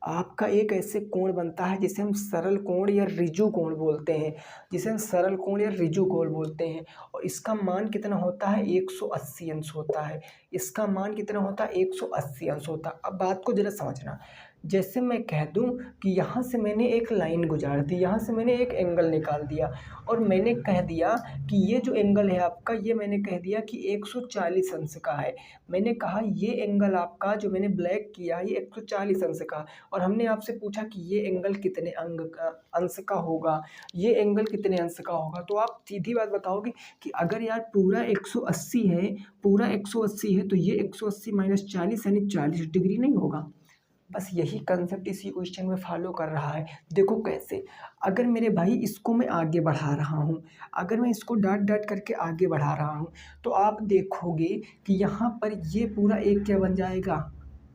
आपका एक ऐसे कोण बनता है जिसे हम सरल कोण या ऋजु कोण बोलते हैं, जिसे हम सरल कोण या ऋजु कोण बोलते हैं। और इसका मान कितना होता है? 180 अंश होता है। इसका मान कितना होता है? 180 अंश होता है। अब बात को जरा समझना। जैसे मैं कह दूं कि यहाँ से मैंने एक लाइन गुजार दी, यहाँ से मैंने एक एंगल निकाल दिया, और मैंने कह दिया कि ये जो एंगल है आपका, ये मैंने कह दिया कि 140 अंश का है। मैंने कहा ये एंगल आपका जो मैंने ब्लैक किया ये 140 अंश का, और हमने आपसे पूछा कि ये एंगल कितने अंश का होगा, ये एंगल कितने अंश का होगा। तो आप सीधी बात बताओगे कि अगर यार पूरा 180 है, पूरा 180 है, तो ये 180 माइनस 40 यानी 40 डिग्री नहीं होगा। बस यही कंसेप्ट इसी क्वेश्चन में फॉलो कर रहा है। देखो कैसे, अगर मेरे भाई इसको मैं आगे बढ़ा रहा हूँ, अगर मैं इसको डाट डाट करके आगे बढ़ा रहा हूँ, तो आप देखोगे कि यहाँ पर ये पूरा एक क्या बन जाएगा,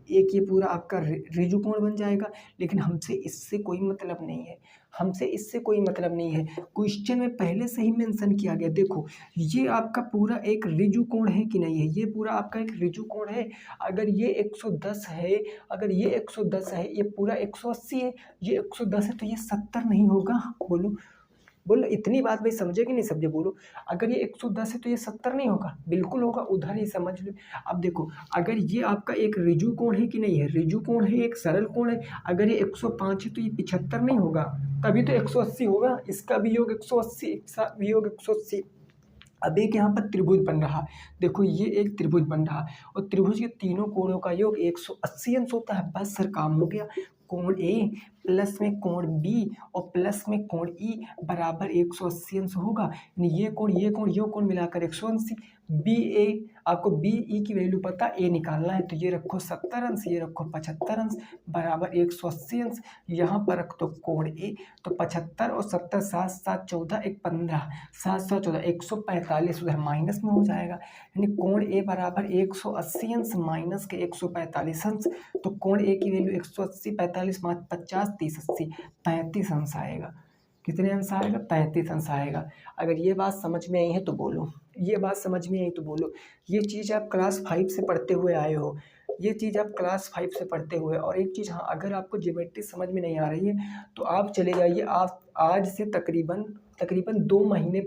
एक ये पूरा आपका ऋजु कोण बन जाएगा। लेकिन हमसे इससे कोई मतलब नहीं है, हमसे इससे कोई मतलब नहीं है। क्वेश्चन में पहले से ही मेंशन किया गया, देखो ये आपका पूरा एक ऋजु कोण है कि नहीं है, ये पूरा आपका एक ऋजु कोण है। अगर ये 110 है, अगर ये 110 है, ये पूरा 180 है, ये 110 है, तो ये 70 नहीं होगा। बोलो बोलो, इतनी बात भाई समझे कि नहीं समझे? बोलो, अगर ये 110 है तो ये 70 नहीं होगा? बिल्कुल होगा, उधर ही समझ लो। अब देखो अगर ये आपका एक ऋजु कोण है कि नहीं है, ऋजु कोण है, एक सरल कोण है, अगर ये 105 है तो ये 75 नहीं होगा, तभी तो 180 होगा। इसका भी योग 180, इसका भी योग 180। अब एक यहाँ पर त्रिभुज बन रहा, देखो ये एक त्रिभुज बन रहा, और त्रिभुज के तीनों कोणों का योग 180 अंश होता है। बस सर काम हो गया, कोण ए प्लस में कोण बी और प्लस में कोण ई बराबर 180 अंश होगा। यानी ये कोण मिलाकर 180। बी ए आपको बी ई की वैल्यू पता, ए निकालना है, तो ये रखो 70 अंश, ये रखो 75 अंश बराबर 180 अंश। यहाँ पर रख दो कोण ए, तो 75 और 70 7 7 14 1 15 7 7 14 145 उधर माइनस में हो जाएगा। यानी कोण ए बराबर 180 अंश माइनस के 145 अंश। तो कोण ए की वैल्यू 180 45 50 30 80 35 अंश आएगा। कितने अंश आएगा? 35 अंश आएगा। अगर ये बात समझ में आई है तो बोलो, ये बात समझ में आई तो बोलो। ये चीज़ आप क्लास 5 से पढ़ते हुए आए हो, ये चीज़ आप क्लास 5 से पढ़ते हुए। और एक चीज़, हाँ, अगर आपको ज्योमेट्री समझ में नहीं आ रही है तो आप चले जाइए, आप आज से तकरीबन 2 महीने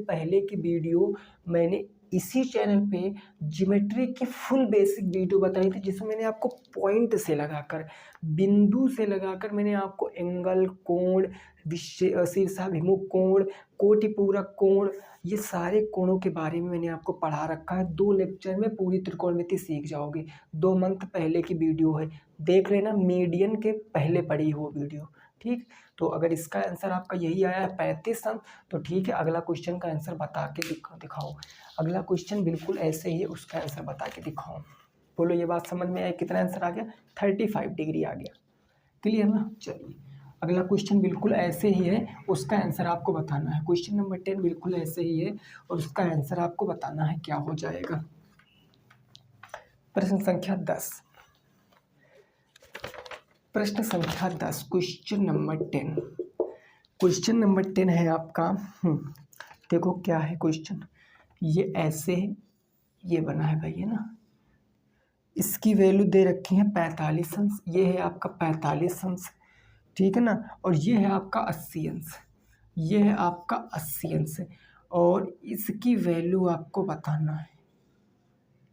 पहले की वीडियो मैंने इसी चैनल पे ज्योमेट्री की फुल बेसिक वीडियो बताई थी, जिसमें मैंने आपको पॉइंट से लगाकर, बिंदु से लगाकर मैंने आपको एंगल, कोण, शीर्षाभिमुख कोण, कोटिपूरक कोण, ये सारे कोणों के बारे में मैंने आपको पढ़ा रखा है। 2 लेक्चर में पूरी त्रिकोणमिति सीख जाओगे। 2 मंथ पहले की वीडियो है, देख लेना, मीडियन के पहले पढ़ी हो वीडियो, ठीक। तो अगर इसका आंसर आपका यही आया है 35 अंक, तो ठीक है, अगला क्वेश्चन का आंसर बता के दिखाओ। अगला क्वेश्चन बिल्कुल ऐसे ही है, उसका आंसर बता के दिखाओ। बोलो, ये बात समझ में आई? कितना आंसर आ गया? 35 डिग्री आ गया। क्लियर ना? चलिए, अगला क्वेश्चन बिल्कुल ऐसे ही है, उसका आंसर आपको बताना है। क्वेश्चन नंबर 10 बिल्कुल ऐसे ही है और उसका आंसर आपको बताना है क्या हो जाएगा। प्रश्न संख्या 10, प्रश्न संख्या 10, क्वेश्चन नंबर 10। क्वेश्चन नंबर 10 है आपका, देखो क्या है क्वेश्चन। ये ऐसे है, ये बना है भाई, है ना। इसकी वैल्यू दे रखी है 45 अंश, ये है आपका 45 अंश, ठीक है ना। और ये है आपका 80 अंश, ये है आपका 80 अंश, और इसकी वैल्यू आपको बताना है।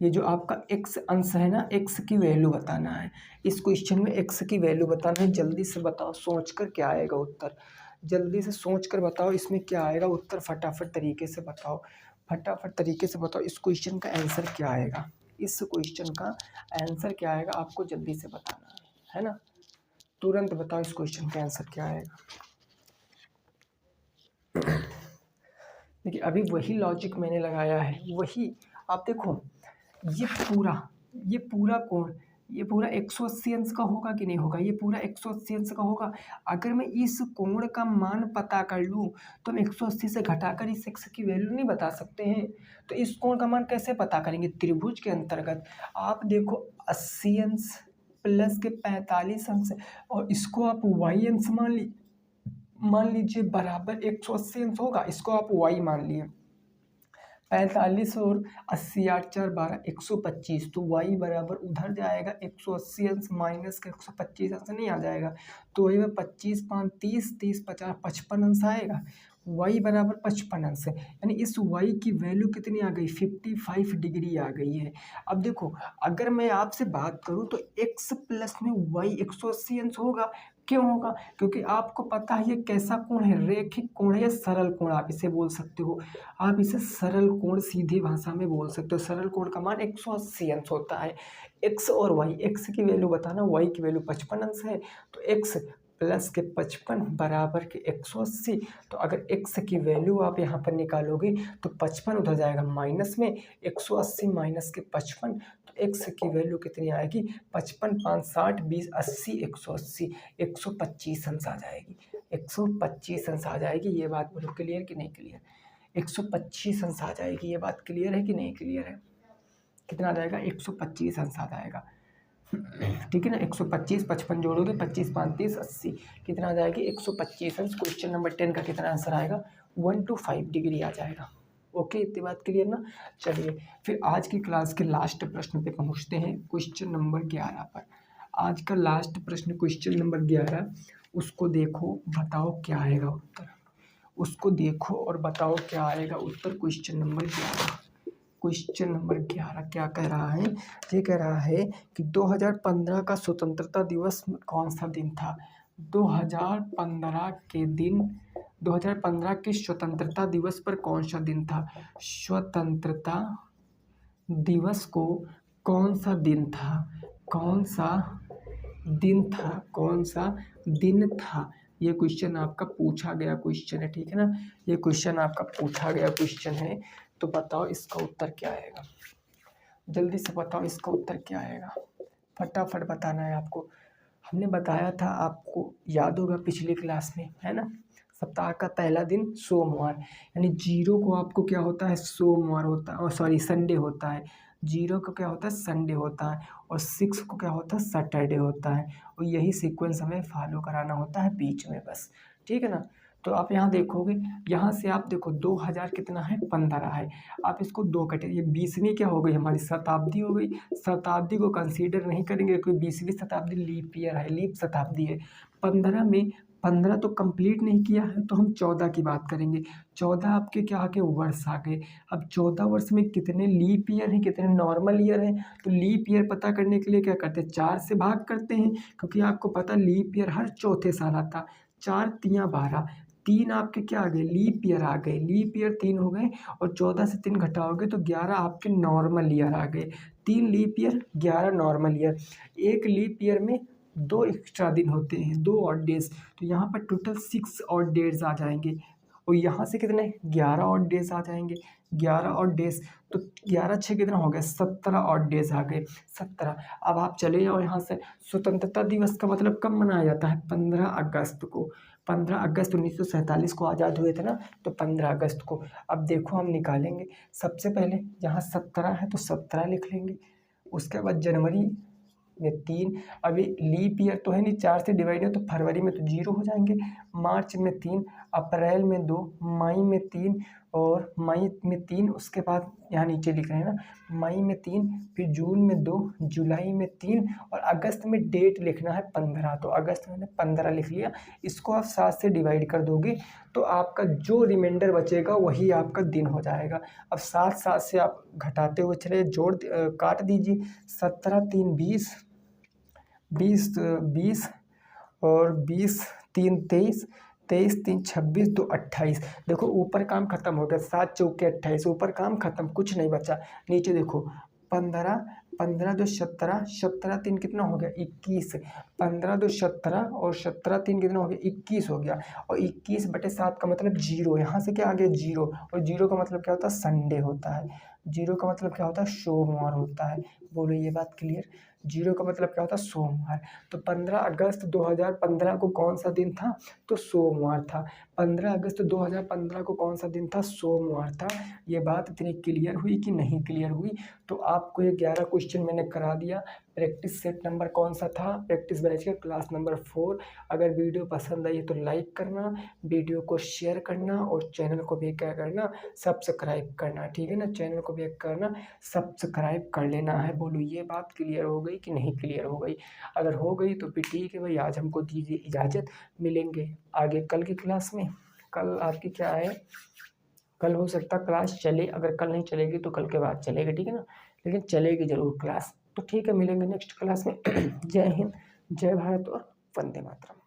ये जो आपका x अंश है ना, x की वैल्यू बताना है। इस क्वेश्चन में x की वैल्यू बताना है। जल्दी से बताओ, सोचकर क्या आएगा उत्तर, जल्दी से सोच कर बताओ इसमें क्या आएगा उत्तर। फटाफट तरीके से बताओ, फटाफट तरीके से बताओ इस क्वेश्चन का आंसर क्या आएगा, इस क्वेश्चन का आंसर क्या आएगा, आपको जल्दी से बताना है ना। तुरंत बताओ इस क्वेश्चन का आंसर क्या आएगा। देखिए, अभी वही लॉजिक मैंने लगाया है, वही। आप देखो, ये पूरा कोण, ये पूरा 180 अंश का होगा कि नहीं होगा? ये पूरा 180 अंश का होगा। अगर मैं इस कोण का मान पता कर लूँ तो हम 180 से घटाकर इस x की वैल्यू नहीं बता सकते हैं। तो इस कोण का मान कैसे पता करेंगे? त्रिभुज के अंतर्गत आप देखो, 80 अंश प्लस के 45 अंश, और इसको आप y अंश मान लीजिए बराबर 180 अंश होगा। इसको आप y मान लिए, 45 और 80 8 4 12 125, तो y बराबर उधर जाएगा 180 अंश माइनस के 125 अंश नहीं आ जाएगा, तो वही में 25 5 30 30 50 55 अंश आएगा। y बराबर 55 अंश है, यानी इस y की वैल्यू कितनी आ गई? 55 डिग्री आ गई है। अब देखो, अगर मैं आपसे बात करूं तो x प्लस में y 180 अंश होगा। क्यों होगा? क्योंकि आपको पता है ये कैसा कोण है, रैखिक कोण है या सरल कोण आप इसे बोल सकते हो। आप इसे सरल कोण सीधी भाषा में बोल सकते हो। सरल कोण का मान 180 अंश होता है। x और y, x की वैल्यू बताना, y की वैल्यू 55 अंश है, तो x प्लस के 55 बराबर के 180। तो अगर x की वैल्यू आप यहाँ पर निकालोगे तो 55 उधर जाएगा माइनस में, 180 माइनस के 55, तो x की वैल्यू कितनी आएगी? 55 5 60 20 80 180, 125 अंश आ जाएगी। 125 अंश आ जाएगी। ये बात बोलो क्लियर कि नहीं क्लियर? 125 अंश आ जाएगी। ये बात क्लियर है कि नहीं क्लियर है? कितना आ जाएगा? 125 अंश आ जाएगा, ठीक है ना। 125 55 जोड़ोगे, 25 5 30 80, कितना आ जाएगी? 125 अंश। क्वेश्चन नंबर 10 का कितना आंसर आएगा? 125 डिग्री आ जाएगा। ओके, इतनी बात क्लियर ना। चलिए, फिर आज की क्लास के लास्ट प्रश्न पे पहुंचते हैं, क्वेश्चन नंबर 11 पर। आज का लास्ट प्रश्न क्वेश्चन नंबर 11, उसको देखो, बताओ क्या आएगा उत्तर। उसको देखो और बताओ क्या आएगा उत्तर। क्वेश्चन नंबर 11, क्वेश्चन नंबर 11 क्या कह रहा है? ये कह रहा है कि 2015 का स्वतंत्रता दिवस कौन सा दिन था? 2015 के दिन, 2015 के स्वतंत्रता दिवस पर कौन सा दिन था? स्वतंत्रता दिवस को कौन सा दिन था? कौन सा दिन था, कौन सा दिन था। ये क्वेश्चन आपका पूछा गया क्वेश्चन है, ठीक है ना। ये क्वेश्चन आपका पूछा गया क्वेश्चन है। तो बताओ इसका उत्तर क्या आएगा, जल्दी से बताओ इसका उत्तर क्या आएगा, फटाफट बताना है आपको। हमने बताया था, आपको याद होगा पिछली क्लास में, है ना। सप्ताह का पहला दिन सोमवार, यानी जीरो को आपको क्या होता है, सोमवार होता है, और सॉरी संडे होता है। जीरो को क्या होता है, संडे होता है, और 6 को क्या होता है, सैटरडे होता है। और यही सीक्वेंस हमें फॉलो कराना होता है बीच में, बस, ठीक है ना। तो आप यहाँ देखोगे, यहाँ से आप देखो 2000 कितना है, 15 है। आप इसको दो कटे, ये 20वीं क्या हो गई, हमारी शताब्दी हो गई। शताब्दी को कंसीडर नहीं करेंगे क्योंकि 20वीं शताब्दी लीप ईयर है, लीप शताब्दी है। 15 में 15 तो कंप्लीट नहीं किया है, तो हम 14 की बात करेंगे। 14 आपके क्या आ गए, वर्ष आ गए। अब 14 वर्ष में कितने लीप ईयर हैं, कितने नॉर्मल ईयर हैं। तो लीप ईयर पता करने के लिए क्या करते हैं, 4 से भाग करते हैं, क्योंकि आपको पता लीप ईयर हर चौथे साल आता। 4 तियाँ 12, 3 आपके क्या आ गए, लीप ईयर आ गए। लीप ईयर 3 हो गए, और 14 से 3 घटाओगे तो 11 आपके नॉर्मल ईयर आ गए। 3 लीप ईयर, 11 नॉर्मल ईयर। एक लीप ईयर में 2 एक्स्ट्रा दिन होते हैं, 2 ऑड डेज। तो यहाँ पर टोटल 6 ऑड डेज आ जाएंगे, और यहाँ से कितने, 11 ऑड डेज आ जाएंगे। 11 ऑड डेज, तो 11 6 कितना हो गया, 17 ऑड डेज आ गए, 17। अब आप चले जाओ यहाँ से। स्वतंत्रता दिवस का मतलब कब मनाया जाता है, 15 अगस्त को। 15 अगस्त 1947 को आज़ाद हुए थे ना, तो 15 अगस्त को। अब देखो हम निकालेंगे, सबसे पहले यहाँ 17 है तो 17 लिख लेंगे। उसके बाद जनवरी में 3, अभी लीप ईयर तो है नहीं, 4 से डिवाइड है, तो फरवरी में तो 0 हो जाएंगे। मार्च में 3, अप्रैल में 2, मई में 3, और मई में 3, उसके बाद यहाँ नीचे लिख रहे हैं ना, मई में 3, फिर जून में 2, जुलाई में 3, और अगस्त में डेट लिखना है 15। तो अगस्त में 15 लिख लिया। इसको आप 7 से डिवाइड कर दोगे तो आपका जो रिमाइंडर बचेगा वही आपका दिन हो जाएगा। अब 7 से आप घटाते हुए चले, काट दीजिए। 17 3 20, 20 और 20 3 23, 23 3 26, 2 28। देखो ऊपर काम खत्म हो गया, 7 चौके 28, ऊपर काम खत्म, कुछ नहीं बचा। नीचे देखो 15, 15 2 17, 17 3 कितना हो गया, 21। 15 2 17, और 17 3 कितना हो गया, 21 हो गया। और 21/7 का मतलब 0, यहाँ से क्या आ गया, 0। और 0 का मतलब क्या होता है, संडे होता है। 0 का मतलब क्या होता है, सोमवार होता है। बोलो ये बात क्लियर। 0 का मतलब क्या होता है, सोमवार। तो 15 अगस्त 2015 को कौन सा दिन था, तो सोमवार था। 15 अगस्त 2015 को कौन सा दिन था, सोमवार था। ये बात इतनी क्लियर हुई कि नहीं क्लियर हुई। तो आपको ये 11 क्वेश्चन मैंने करा दिया। प्रैक्टिस सेट नंबर कौन सा था, प्रैक्टिस बैच का क्लास नंबर 4। अगर वीडियो पसंद आई तो लाइक करना, वीडियो को शेयर करना, और चैनल को भी क्या करना, सब्सक्राइब करना, ठीक है ना। चैनल को भी करना, सब्सक्राइब कर लेना है। बोलो ये बात क्लियर हो गई कि नहीं क्लियर हो गई। अगर हो गई तो फिर ठीक है भाई, आज हमको दीजिए इजाज़त, मिलेंगे आगे कल की क्लास में। कल आपकी क्या है, कल हो सकता क्लास चले, अगर कल नहीं चलेगी तो कल के बाद चलेगी, ठीक है ना, लेकिन चलेगी ज़रूर क्लास। तो ठीक है, मिलेंगे नेक्स्ट क्लास में। जय हिंद, जय भारत और वंदे मातरम।